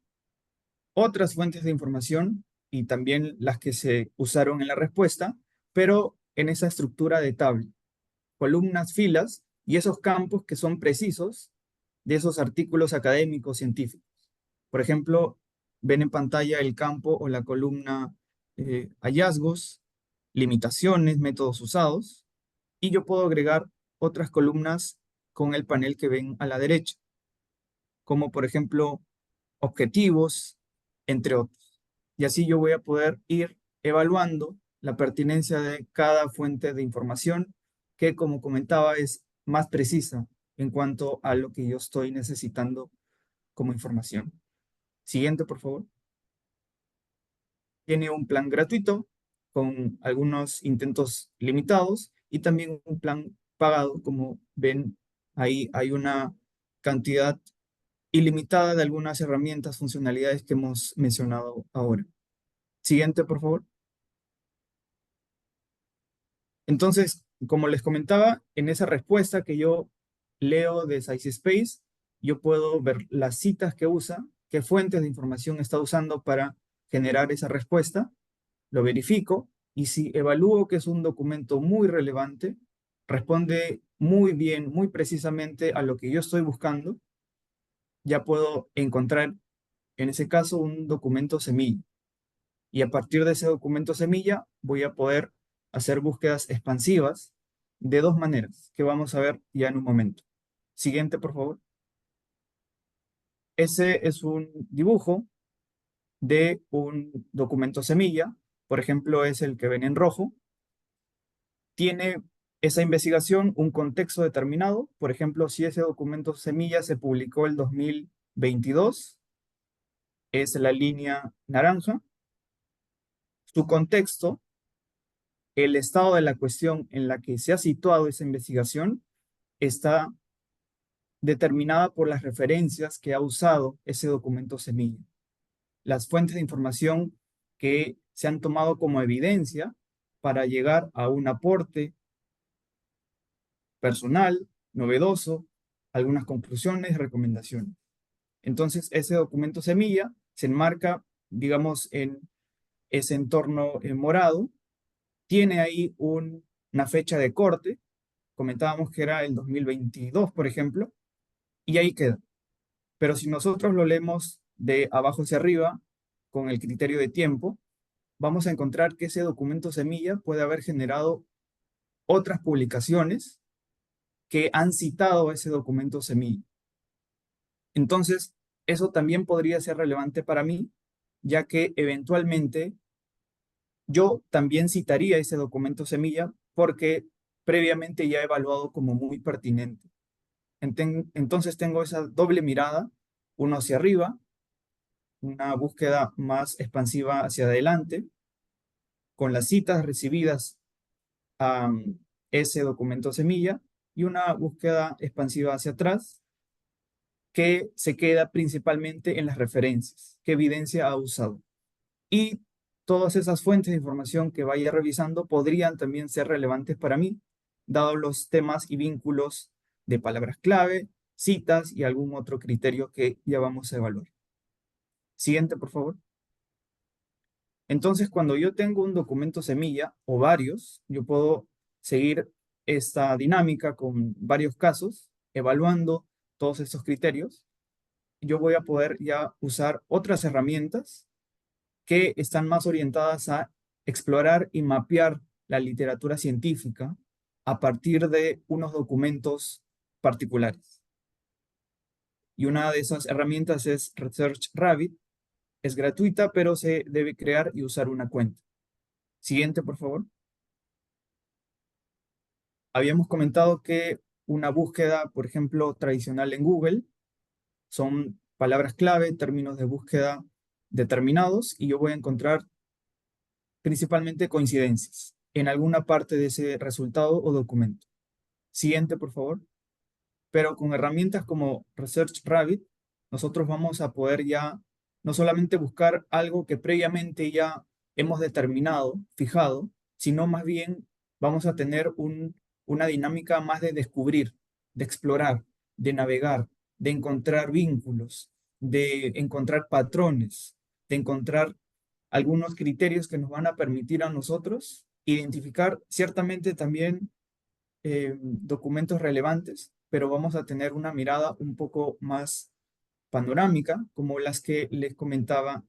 otras fuentes de información y también las que se usaron en la respuesta, pero en esa estructura de tabla, columnas, filas y esos campos que son precisos de esos artículos académicos científicos. Por ejemplo, ven en pantalla el campo o la columna hallazgos, limitaciones, métodos usados, y yo puedo agregar otras columnas con el panel que ven a la derecha, como por ejemplo objetivos, entre otros. Y así yo voy a poder ir evaluando la pertinencia de cada fuente de información que, como comentaba, es más precisa en cuanto a lo que yo estoy necesitando como información. Siguiente, por favor. Tiene un plan gratuito con algunos intentos limitados y también un plan pagado. Como ven, ahí hay una cantidad ilimitada de algunas herramientas, funcionalidades que hemos mencionado ahora. Siguiente, por favor. Entonces, como les comentaba, en esa respuesta que yo leo de SciSpace, yo puedo ver las citas que usa, qué fuentes de información está usando para generar esa respuesta, lo verifico y si evalúo que es un documento muy relevante, responde muy bien, muy precisamente a lo que yo estoy buscando, ya puedo encontrar en ese caso un documento semilla. Y a partir de ese documento semilla voy a poder hacer búsquedas expansivas de dos maneras, que vamos a ver ya en un momento. Siguiente, por favor. Ese es un dibujo de un documento semilla. Por ejemplo, es el que ven en rojo. Tiene esa investigación un contexto determinado. Por ejemplo, si ese documento semilla se publicó el 2022, es la línea naranja. Su contexto, el estado de la cuestión en la que se ha situado esa investigación, está determinada por las referencias que ha usado ese documento semilla. Las fuentes de información que se han tomado como evidencia para llegar a un aporte personal, novedoso, algunas conclusiones, recomendaciones. Entonces, ese documento semilla se enmarca, digamos, en ese entorno morado, tiene ahí una fecha de corte, comentábamos que era el 2022, por ejemplo, y ahí queda. Pero si nosotros lo leemos de abajo hacia arriba, con el criterio de tiempo, vamos a encontrar que ese documento semilla puede haber generado otras publicaciones que han citado ese documento semilla. Entonces, eso también podría ser relevante para mí, ya que eventualmente yo también citaría ese documento semilla porque previamente ya he evaluado como muy pertinente. Entonces tengo esa doble mirada, uno hacia arriba, una búsqueda más expansiva hacia adelante, con las citas recibidas a ese documento semilla, y una búsqueda expansiva hacia atrás, que se queda principalmente en las referencias, qué evidencia ha usado. Y todas esas fuentes de información que vaya revisando podrían también ser relevantes para mí, dados los temas y vínculos de palabras clave, citas y algún otro criterio que ya vamos a evaluar. Siguiente, por favor. Entonces, cuando yo tengo un documento semilla o varios, yo puedo seguir esta dinámica con varios casos, evaluando todos estos criterios. Yo voy a poder ya usar otras herramientas que están más orientadas a explorar y mapear la literatura científica a partir de unos documentos particulares. Y una de esas herramientas es Research Rabbit. Es gratuita, pero se debe crear y usar una cuenta. Siguiente, por favor. Habíamos comentado que una búsqueda, por ejemplo, tradicional en Google, son palabras clave, términos de búsqueda determinados, y yo voy a encontrar principalmente coincidencias en alguna parte de ese resultado o documento. Siguiente, por favor. Pero con herramientas como Research Rabbit, nosotros vamos a poder ya no solamente buscar algo que previamente ya hemos determinado, fijado, sino más bien vamos a tener una dinámica más de descubrir, de explorar, de navegar, de encontrar vínculos, de encontrar patrones, de encontrar algunos criterios que nos van a permitir a nosotros identificar ciertamente también documentos relevantes, pero vamos a tener una mirada un poco más panorámica, como las que les comentaba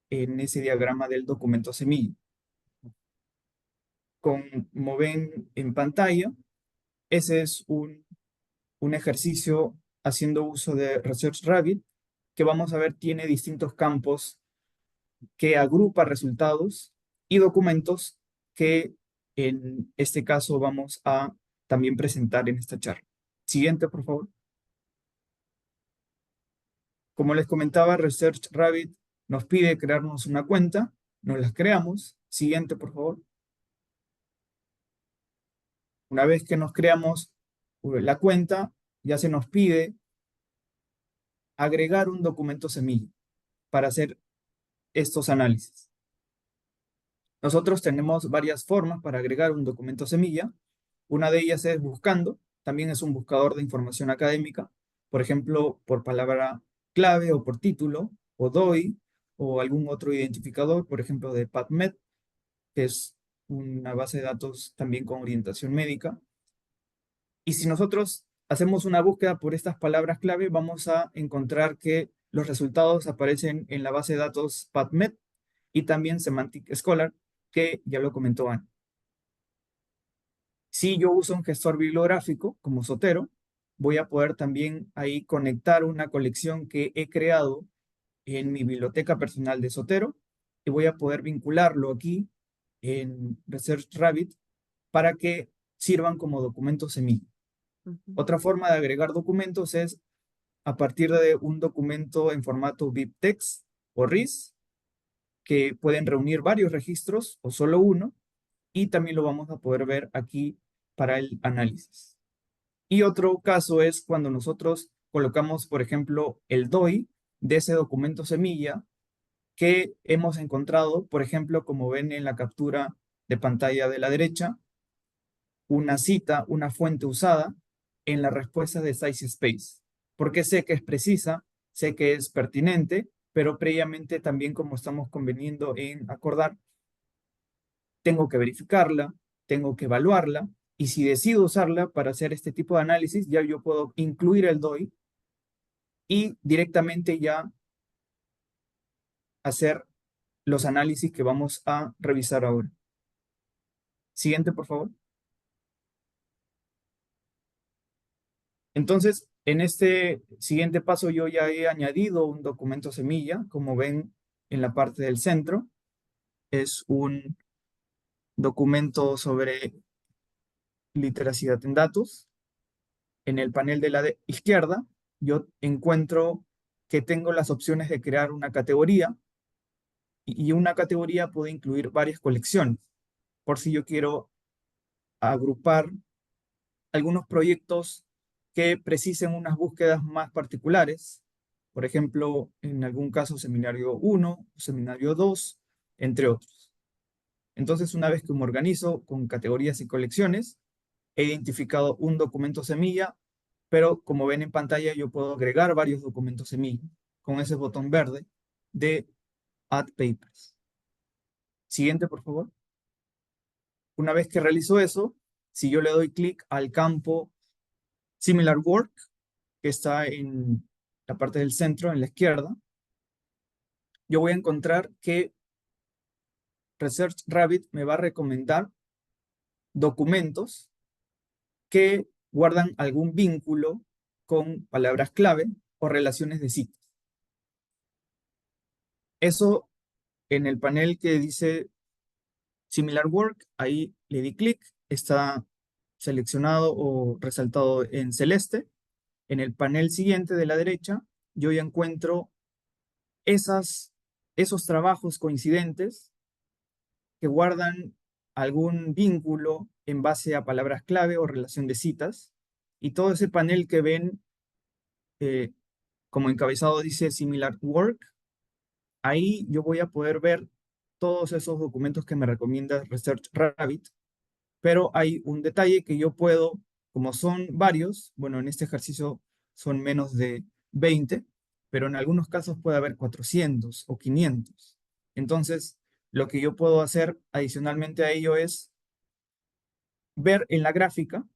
en ese diagrama del documento semilla. Como ven en pantalla, ese es un ejercicio haciendo uso de Research Rabbit, que vamos a ver tiene distintos campos que agrupa resultados y documentos que en este caso vamos a también presentar en esta charla. Siguiente, por favor. Como les comentaba, Research Rabbit nos pide crearnos una cuenta nos las creamos. Siguiente, por favor. Una vez que nos creamos la cuenta, ya se nos pide agregar un documento semilla para hacer estos análisis. Nosotros tenemos varias formas para agregar un documento semilla. Una de ellas es buscando, también es un buscador de información académica, por ejemplo, por palabra clave o por título, o DOI, o algún otro identificador, por ejemplo, de PubMed, que es una base de datos también con orientación médica. Y si nosotros hacemos una búsqueda por estas palabras clave, vamos a encontrar que los resultados aparecen en la base de datos PubMed y también Semantic Scholar, que ya lo comentó Ana. Si yo uso un gestor bibliográfico como Zotero, voy a poder también ahí conectar una colección que he creado en mi biblioteca personal de Zotero y voy a poder vincularlo aquí en Research Rabbit para que sirvan como documentos semilla. Otra forma de agregar documentos es a partir de un documento en formato BibTeX o RIS, que pueden reunir varios registros o solo uno, y también lo vamos a poder ver aquí para el análisis. Y otro caso es cuando nosotros colocamos, por ejemplo, el DOI de ese documento semilla que hemos encontrado, por ejemplo, como ven en la captura de pantalla de la derecha, una cita, una fuente usada en la respuesta de SciSpace. Porque sé que es precisa, sé que es pertinente, pero previamente también, como estamos conveniendo en acordar, tengo que verificarla, tengo que evaluarla, y si decido usarla para hacer este tipo de análisis, ya yo puedo incluir el DOI y directamente ya hacer los análisis que vamos a revisar ahora. Siguiente, por favor. Entonces, en este siguiente paso yo ya he añadido un documento semilla, como ven en la parte del centro. Es un documento sobre literacidad en datos. En el panel de la izquierda, yo encuentro que tengo las opciones de crear una categoría y una categoría puede incluir varias colecciones. Por si yo quiero agrupar algunos proyectos que precisen unas búsquedas más particulares, por ejemplo, en algún caso seminario 1, seminario 2, entre otros. Entonces, una vez que me organizo con categorías y colecciones, he identificado un documento semilla, pero como ven en pantalla, yo puedo agregar varios documentos semilla con ese botón verde de Add Papers. Siguiente, por favor. Una vez que realizo eso, si yo le doy clic al campo Similar Work, que está en la parte del centro, en la izquierda, yo voy a encontrar que Research Rabbit me va a recomendar documentos que guardan algún vínculo con palabras clave o relaciones de citas. Eso en el panel que dice Similar Work, ahí le di clic, está seleccionado o resaltado en celeste. En el panel siguiente de la derecha, yo ya encuentro esos trabajos coincidentes que guardan algún vínculo en base a palabras clave o relación de citas. Y todo ese panel que ven eh, como encabezado dice Similar Work, ahí yo voy a poder ver todos esos documentos que me recomienda Research Rabbit, pero hay un detalle que yo puedo, como son varios, bueno, en este ejercicio son menos de 20, pero en algunos casos puede haber 400 o 500. Entonces, lo que yo puedo hacer adicionalmente a ello es ver en la gráfica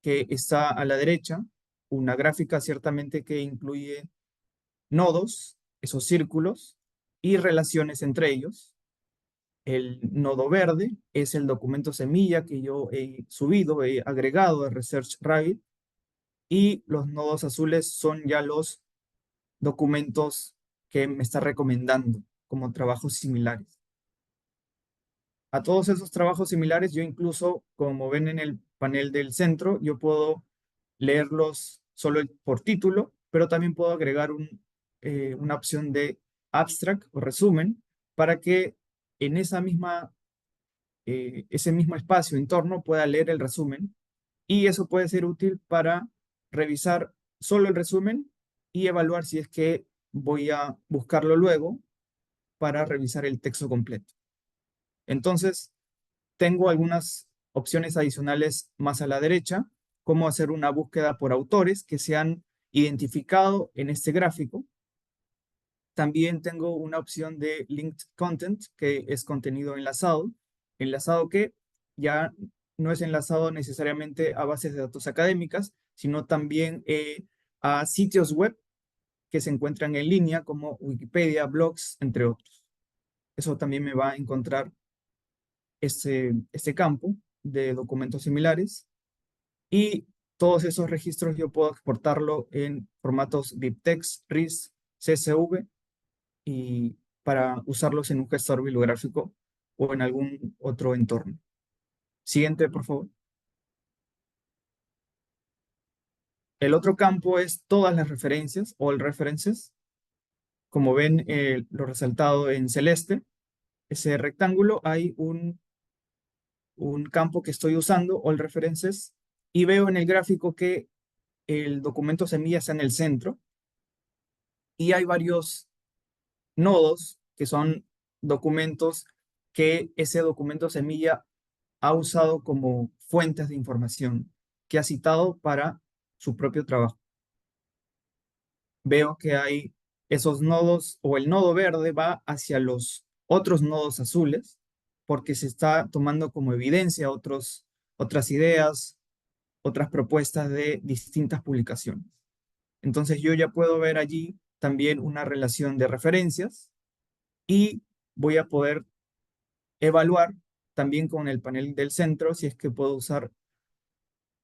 que está a la derecha, una gráfica ciertamente que incluye nodos, esos círculos, y relaciones entre ellos. El nodo verde es el documento semilla que yo he subido, he agregado a Research Rabbit, y los nodos azules son ya los documentos que me está recomendando como trabajos similares. A todos esos trabajos similares, yo incluso, como ven en el panel del centro, yo puedo leerlos solo por título, pero también puedo agregar una opción de abstract o resumen para que en ese mismo espacio, entorno, pueda leer el resumen. Y eso puede ser útil para revisar solo el resumen y evaluar si es que voy a buscarlo luego para revisar el texto completo. Entonces, tengo algunas opciones adicionales más a la derecha, como hacer una búsqueda por autores que se han identificado en este gráfico. También tengo una opción de linked content, que es contenido enlazado. Enlazado que ya no es enlazado necesariamente a bases de datos académicas, sino también a sitios web que se encuentran en línea, como Wikipedia, blogs, entre otros. Eso también me va a encontrar este campo de documentos similares. Y todos esos registros yo puedo exportarlo en formatos BibTeX, RIS, CSV, y para usarlos en un gestor bibliográfico o en algún otro entorno. Siguiente, por favor. El otro campo es todas las referencias, all references. Como ven, lo resaltado en celeste, ese rectángulo, hay un campo que estoy usando, all references, y veo en el gráfico que el documento semilla está en el centro y hay varios nodos que son documentos que ese documento semilla ha usado como fuentes de información que ha citado para su propio trabajo. Veo que hay esos nodos, o el nodo verde va hacia los otros nodos azules porque se está tomando como evidencia otras ideas, otras propuestas de distintas publicaciones. Entonces yo ya puedo ver allí también una relación de referencias y voy a poder evaluar también con el panel del centro si es que puedo usar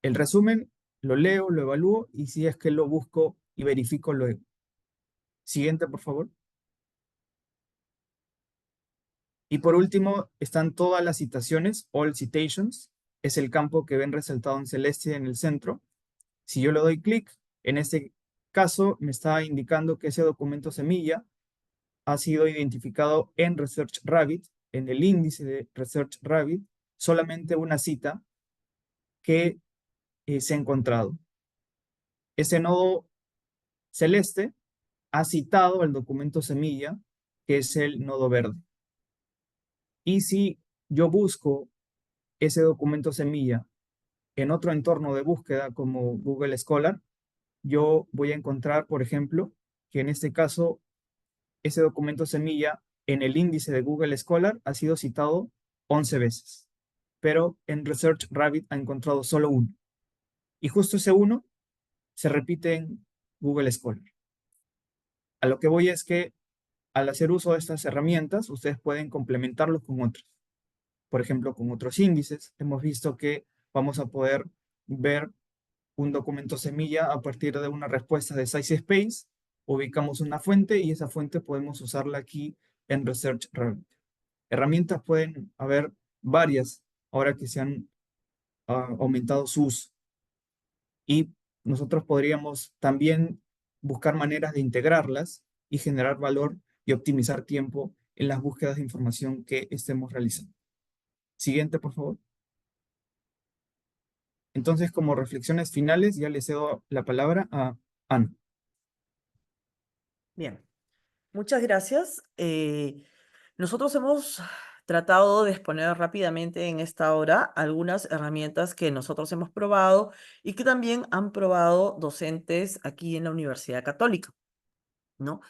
el resumen, lo leo, lo evalúo y si es que lo busco y verifico luego. Siguiente, por favor. Y por último, están todas las citaciones, all citations. Es el campo que ven resaltado en celeste en el centro. Si yo le doy clic, en este caso me está indicando que ese documento semilla ha sido identificado en ResearchRabbit, en el índice de ResearchRabbit, solamente una cita que se ha encontrado. Ese nodo celeste ha citado el documento semilla, que es el nodo verde. Y si yo busco ese documento semilla en otro entorno de búsqueda como Google Scholar, yo voy a encontrar, por ejemplo, que en este caso ese documento semilla en el índice de Google Scholar ha sido citado 11 veces, pero en ResearchRabbit ha encontrado solo uno. Y justo ese uno se repite en Google Scholar. A lo que voy es que al hacer uso de estas herramientas, ustedes pueden complementarlos con otros. Por ejemplo, con otros índices. Hemos visto que vamos a poder ver un documento semilla a partir de una respuesta de SciSpace. Ubicamos una fuente y esa fuente podemos usarla aquí en ResearchRabbit. Herramientas pueden haber varias ahora que se han aumentado su uso. Y nosotros podríamos también buscar maneras de integrarlas y generar valor y optimizar tiempo en las búsquedas de información que estemos realizando. Siguiente, por favor. Entonces, como reflexiones finales, ya le cedo la palabra a Ana. Bien, muchas gracias. Nosotros hemos tratado de exponer rápidamente en esta hora algunas herramientas que nosotros hemos probado y que también han probado docentes aquí en la Universidad Católica, ¿no?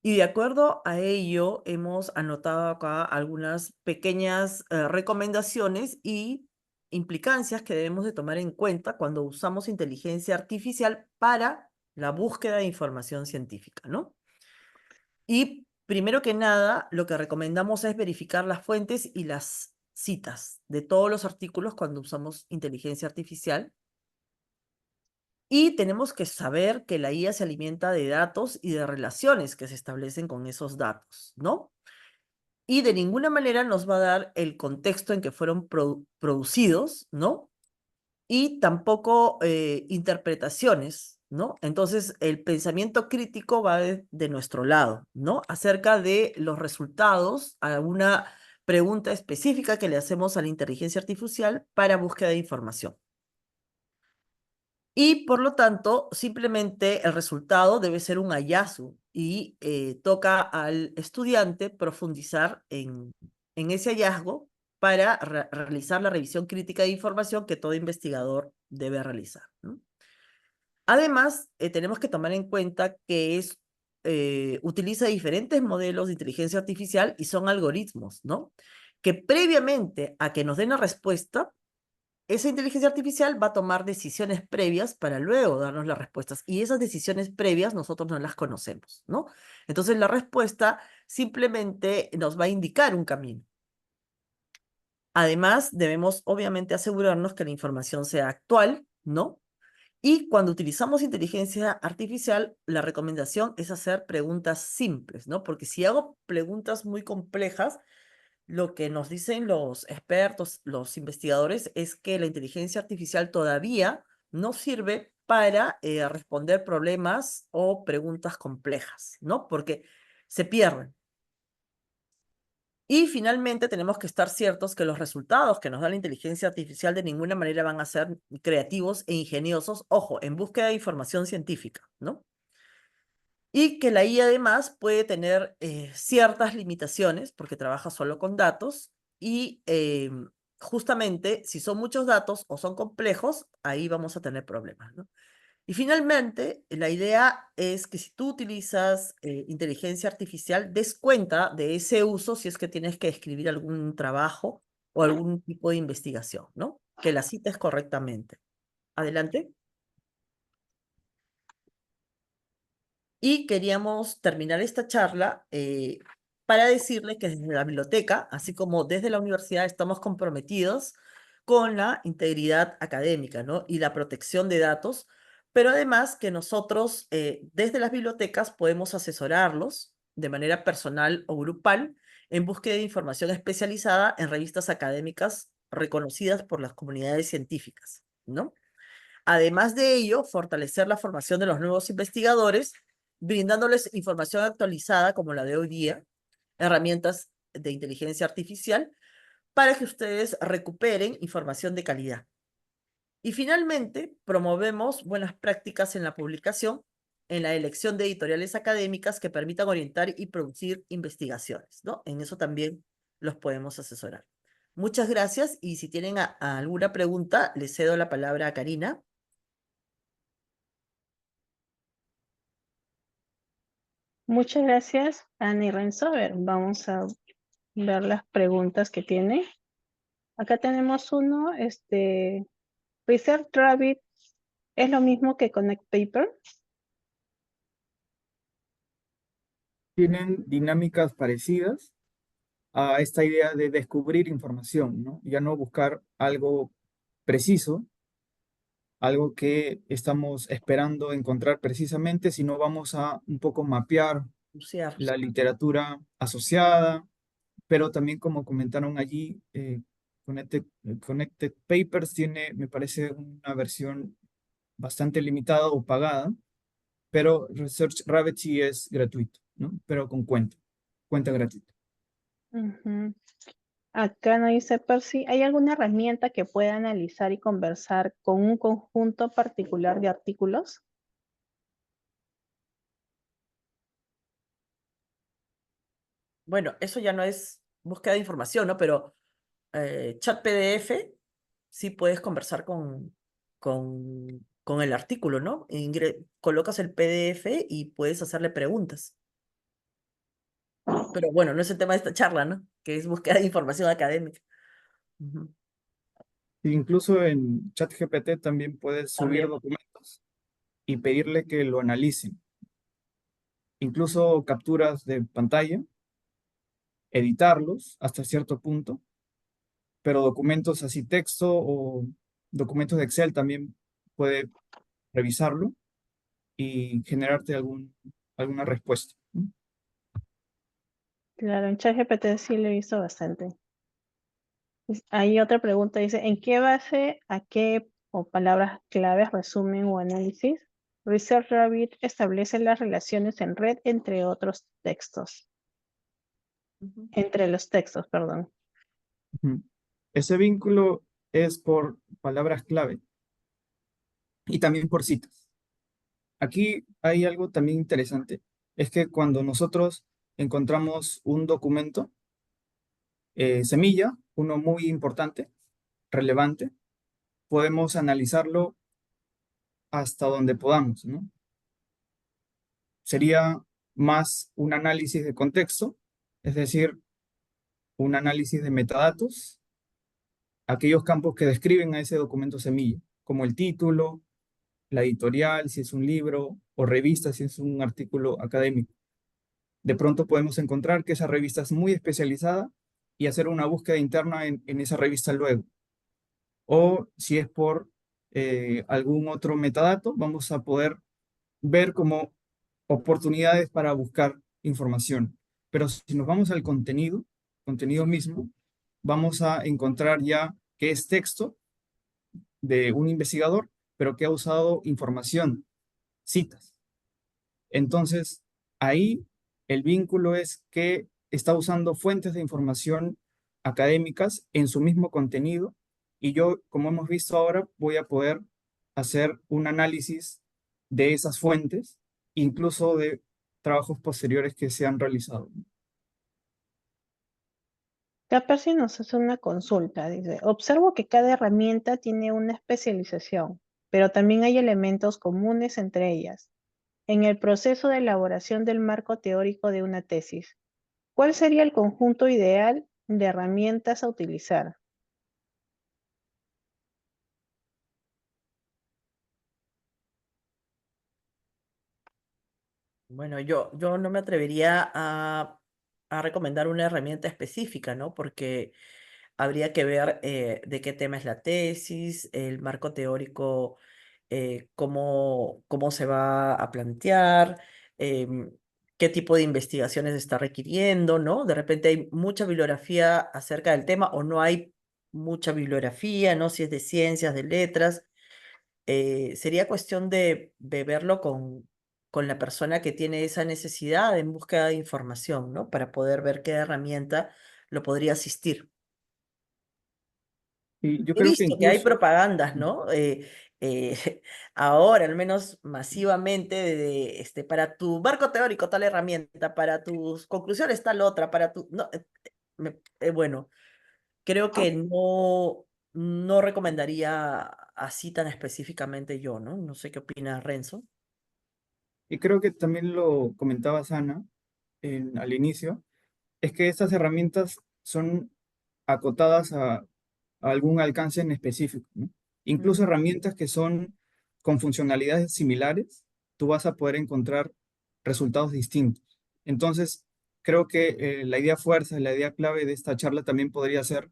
Y de acuerdo a ello, hemos anotado acá algunas pequeñas recomendaciones y implicancias que debemos de tomar en cuenta cuando usamos inteligencia artificial para la búsqueda de información científica, ¿no? Y primero que nada, lo que recomendamos es verificar las fuentes y las citas de todos los artículos cuando usamos inteligencia artificial. Y tenemos que saber que la IA se alimenta de datos y de relaciones que se establecen con esos datos, ¿no? Y de ninguna manera nos va a dar el contexto en que fueron producidos, ¿no? Y tampoco interpretaciones ¿no? Entonces, el pensamiento crítico va de nuestro lado, ¿no? Acerca de los resultados a una pregunta específica que le hacemos a la inteligencia artificial para búsqueda de información. Y por lo tanto, simplemente el resultado debe ser un hallazgo y toca al estudiante profundizar en ese hallazgo para realizar la revisión crítica de información que todo investigador debe realizar, ¿no? Además, tenemos que tomar en cuenta que utiliza diferentes modelos de inteligencia artificial y son algoritmos, ¿no? Que previamente a que nos den la respuesta, esa inteligencia artificial va a tomar decisiones previas para luego darnos las respuestas. Y esas decisiones previas nosotros no las conocemos, ¿no? Entonces la respuesta simplemente nos va a indicar un camino. Además, debemos obviamente asegurarnos que la información sea actual, ¿no? Y cuando utilizamos inteligencia artificial, la recomendación es hacer preguntas simples, ¿no? Porque si hago preguntas muy complejas, lo que nos dicen los expertos, los investigadores, es que la inteligencia artificial todavía no sirve para responder problemas o preguntas complejas, ¿no? Porque se pierden. Y finalmente tenemos que estar ciertos que los resultados que nos da la inteligencia artificial de ninguna manera van a ser creativos e ingeniosos, ojo, en búsqueda de información científica, ¿no? Y que la IA además puede tener ciertas limitaciones porque trabaja solo con datos y justamente si son muchos datos o son complejos, ahí vamos a tener problemas, ¿no? Y finalmente, la idea es que si tú utilizas inteligencia artificial, des cuenta de ese uso si es que tienes que escribir algún trabajo o algún tipo de investigación, ¿no? Que la cites correctamente. Adelante. Y queríamos terminar esta charla para decirle que desde la biblioteca, así como desde la universidad, estamos comprometidos con la integridad académica, ¿no? Y la protección de datos, pero además que nosotros desde las bibliotecas podemos asesorarlos de manera personal o grupal en búsqueda de información especializada en revistas académicas reconocidas por las comunidades científicas, ¿no? Además de ello, fortalecer la formación de los nuevos investigadores, brindándoles información actualizada como la de hoy día, herramientas de inteligencia artificial, para que ustedes recuperen información de calidad. Y finalmente, promovemos buenas prácticas en la publicación, en la elección de editoriales académicas que permitan orientar y producir investigaciones, ¿no? En eso también los podemos asesorar. Muchas gracias y si tienen alguna pregunta, les cedo la palabra a Karina. Muchas gracias, Ana y Renzo. A ver, vamos a ver las preguntas que tiene. Acá tenemos uno, Research Rabbit, ¿es lo mismo que Connect Paper? Tienen dinámicas parecidas a esta idea de descubrir información, ¿no? Ya no buscar algo preciso, algo que estamos esperando encontrar precisamente, sino vamos a un poco mapear Bucear. la literatura asociada, pero también como comentaron allí, Connected Papers tiene, me parece, una versión bastante limitada o pagada, pero Research Rabbit sí es gratuito, ¿no? Pero con cuenta gratuita. Ujú. Acá no dice Percy, ¿hay alguna herramienta que pueda analizar y conversar con un conjunto particular de artículos? Bueno, eso ya no es búsqueda de información, ¿no? Pero chat PDF, sí puedes conversar con el artículo, ¿no? Colocas el PDF y puedes hacerle preguntas. Pero bueno, no es el tema de esta charla, ¿no? Que es búsqueda de información académica. Ujú. Incluso en ChatGPT también puedes subir También. documentos y pedirle que lo analicen. Incluso capturas de pantalla, editarlos hasta cierto punto, pero documentos así texto o documentos de Excel también puede revisarlo y generarte alguna respuesta, ¿no? Claro, en ChatGPT sí lo he visto bastante. Hay otra pregunta, dice, ¿en qué base, a qué o palabras claves, resumen o análisis ResearchRabbit establece las relaciones en red entre otros textos. Entre los textos, perdón. Ujú. Ese vínculo es por palabras clave y también por citas. Aquí hay algo también interesante, es que cuando nosotros encontramos un documento, semilla, uno muy importante, relevante, podemos analizarlo hasta donde podamos, ¿no? Sería más un análisis de contexto, es decir, un análisis de metadatos, aquellos campos que describen a ese documento semilla, como el título, la editorial, si es un libro, o revista, si es un artículo académico. De pronto podemos encontrar que esa revista es muy especializada y hacer una búsqueda interna en esa revista luego. O si es por algún otro metadato, vamos a poder ver como oportunidades para buscar información. Pero si nos vamos al contenido mismo, vamos a encontrar ya que es texto de un investigador, pero que ha usado información, citas. Entonces, ahí el vínculo es que está usando fuentes de información académicas en su mismo contenido y yo, como hemos visto ahora, voy a poder hacer un análisis de esas fuentes, incluso de trabajos posteriores que se han realizado. Percy nos hace una consulta. Dice, observo que cada herramienta tiene una especialización, pero también hay elementos comunes entre ellas. En el proceso de elaboración del marco teórico de una tesis, ¿cuál sería el conjunto ideal de herramientas a utilizar? Bueno, yo no me atrevería a recomendar una herramienta específica, ¿no? Porque habría que ver de qué tema es la tesis, el marco teórico, cómo se va a plantear, qué tipo de investigaciones está requiriendo, ¿no? De repente hay mucha bibliografía acerca del tema o no hay mucha bibliografía, ¿no? Si es de ciencias, de letras. Sería cuestión de verlo con la persona que tiene esa necesidad en búsqueda de información, ¿no? Para poder ver qué herramienta lo podría asistir. Y yo He creo que visto que hay incluso, propagandas, ¿no? Ahora, al menos masivamente, para tu marco teórico tal herramienta, para tus conclusiones tal otra, para tu... No, bueno, creo que no recomendaría así tan específicamente yo, ¿no? No sé qué opina Renzo. y creo que también lo comentaba Sana al inicio, es que estas herramientas son acotadas a algún alcance en específico, ¿no? Incluso Ujú. herramientas que son con funcionalidades similares, tú vas a poder encontrar resultados distintos. Entonces, creo que la idea fuerza, la idea clave de esta charla también podría ser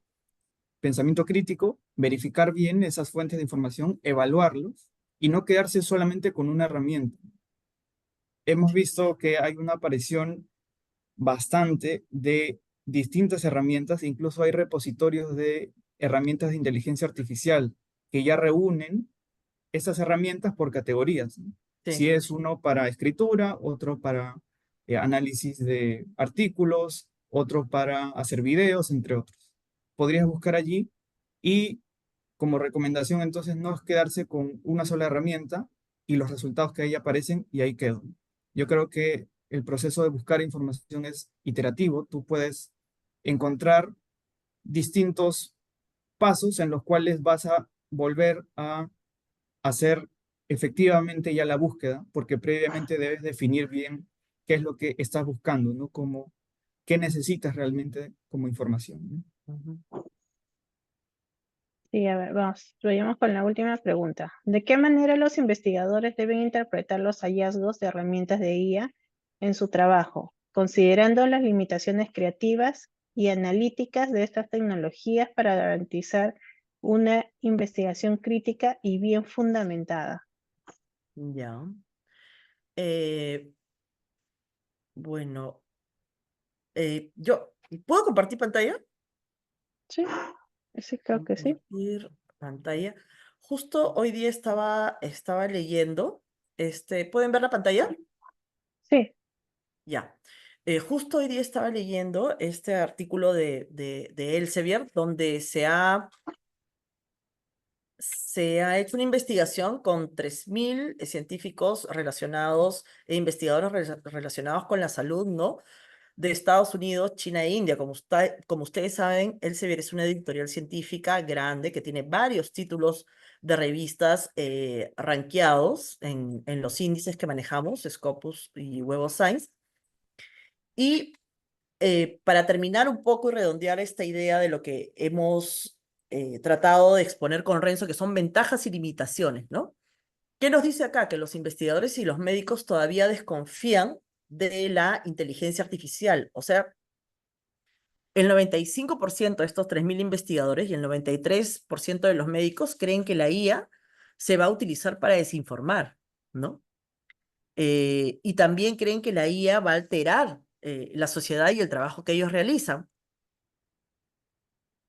pensamiento crítico, verificar bien esas fuentes de información, evaluarlos y no quedarse solamente con una herramienta. Hemos visto que hay una aparición bastante de distintas herramientas, incluso hay repositorios de herramientas de inteligencia artificial que ya reúnen esas herramientas por categorías, ¿no? Si Sí. es uno para escritura, otro para análisis de artículos, otro para hacer videos, entre otros. Podrías buscar allí y como recomendación entonces no es quedarse con una sola herramienta y los resultados que ahí aparecen y ahí quedan. Yo creo que el proceso de buscar información es iterativo. Tú puedes encontrar distintos pasos en los cuales vas a volver a hacer efectivamente ya la búsqueda, porque previamente debes definir bien qué es lo que estás buscando, ¿no? Como, qué necesitas realmente como información, ¿no? Ujú. Sí, a ver, vayamos con la última pregunta. ¿De qué manera los investigadores deben interpretar los hallazgos de herramientas de IA en su trabajo, considerando las limitaciones creativas y analíticas de estas tecnologías para garantizar una investigación crítica y bien fundamentada? Ya. Eh, bueno, ¿puedo compartir pantalla? Sí, sí, creo que sí. Compartir pantalla. Justo hoy día estaba leyendo. ¿Pueden ver la pantalla? Sí. Ya. Justo hoy día estaba leyendo este artículo de Elsevier, donde se ha hecho una investigación con 3.000 científicos relacionados e investigadores relacionados con la salud, ¿no? De Estados Unidos, China e India. Como ustedes saben, Elsevier es una editorial científica grande que tiene varios títulos de revistas rankeados en los índices que manejamos, Scopus y Web of Science. Y para terminar un poco y redondear esta idea de lo que hemos tratado de exponer con Renzo, que son ventajas y limitaciones, ¿no? ¿Qué nos dice acá? Que los investigadores y los médicos todavía desconfían de la inteligencia artificial. O sea, el 95% de estos 3.000 investigadores y el 93% de los médicos creen que la IA se va a utilizar para desinformar, ¿no? Y también creen que la IA va a alterar la sociedad y el trabajo que ellos realizan.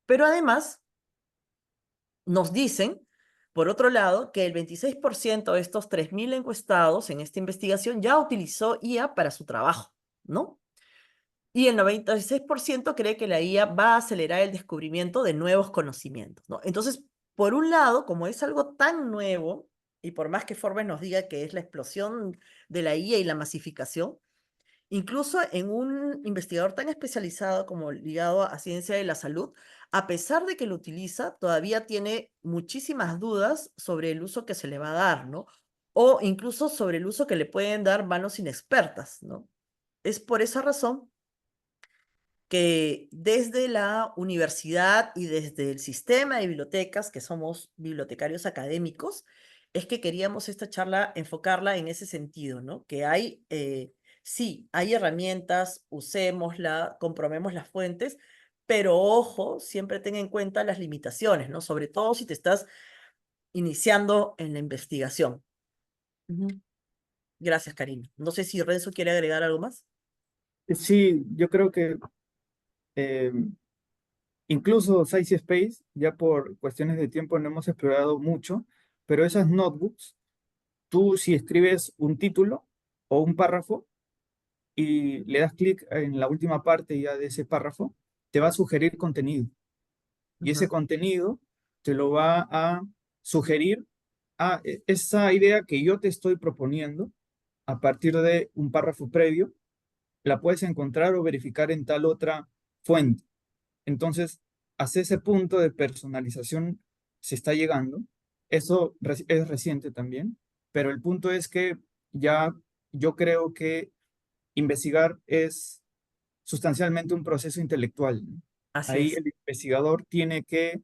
Pero además nos dicen, por otro lado, que el 26% de estos 3.000 encuestados en esta investigación ya utilizó IA para su trabajo, ¿no? Y el 96% cree que la IA va a acelerar el descubrimiento de nuevos conocimientos, ¿no? Entonces, por un lado, como es algo tan nuevo, y por más que Forbes nos diga que es la explosión de la IA y la masificación, incluso en un investigador tan especializado como ligado a ciencia de la salud, a pesar de que lo utiliza, todavía tiene muchísimas dudas sobre el uso que se le va a dar, ¿no? O incluso sobre el uso que le pueden dar manos inexpertas, ¿no? Es por esa razón que desde la universidad y desde el sistema de bibliotecas, que somos bibliotecarios académicos, es que queríamos esta charla enfocarla en ese sentido, ¿no? Que hay, sí, hay herramientas, usémosla, comprobemos las fuentes, pero ojo, siempre ten en cuenta las limitaciones, ¿no? Sobre todo si te estás iniciando en la investigación. Ujú. Gracias, Karina. No sé si Renzo quiere agregar algo más. Sí, yo creo que eh, incluso Science Space, ya por cuestiones de tiempo no hemos explorado mucho, pero esas notebooks, tú si escribes un título o un párrafo y le das clic en la última parte ya de ese párrafo, te va a sugerir contenido. Y ese Ujú. contenido te lo va a sugerir a esa idea que yo te estoy proponiendo a partir de un párrafo previo, la puedes encontrar o verificar en tal otra fuente. Entonces, hacia ese punto de personalización se está llegando. Eso es reciente también, pero el punto es que ya yo creo que investigar es sustancialmente un proceso intelectual, ¿no? Así Ahí es. el investigador tiene que,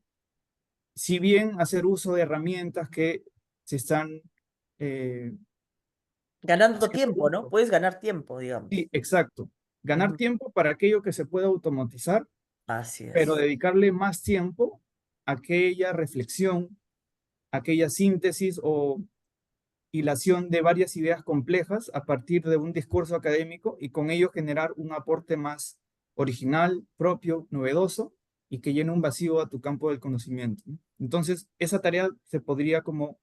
si bien hacer uso de herramientas que se están eh, Ganando haciendo tiempo, ¿no? uso. Puedes ganar tiempo, digamos. Sí, exacto. Ganar Ujú. tiempo para aquello que se pueda automatizar, Así pero es. dedicarle más tiempo a aquella reflexión, aquella síntesis o hilación de varias ideas complejas a partir de un discurso académico y con ello generar un aporte más original, propio, novedoso y que llene un vacío a tu campo del conocimiento, ¿no? Entonces, esa tarea se podría como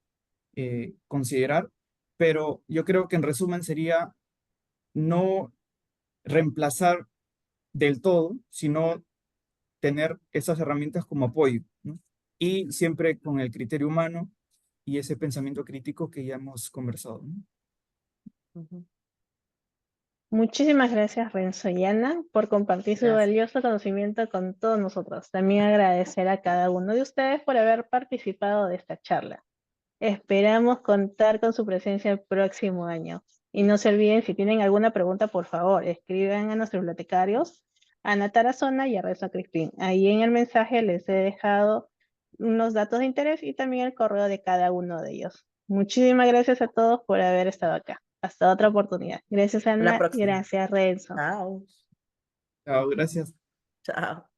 considerar, pero yo creo que en resumen sería no reemplazar del todo, sino tener esas herramientas como apoyo, ¿no? Y siempre con el criterio humano y ese pensamiento crítico que ya hemos conversado, ¿no? Ujú. Muchísimas gracias, Renzo y Ana, por compartir su Gracias. valioso conocimiento con todos nosotros. También agradecer a cada uno de ustedes por haber participado de esta charla. Esperamos contar con su presencia el próximo año. Y no se olviden, si tienen alguna pregunta, por favor, escriban a nuestros bibliotecarios, a Ana Tarazona y a Renzo Crispín. Ahí en el mensaje les he dejado unos datos de interés y también el correo de cada uno de ellos. Muchísimas gracias a todos por haber estado acá. Hasta otra oportunidad. Gracias, La Ana, y próxima. gracias, Renzo. Chao. Chao, gracias. Chao.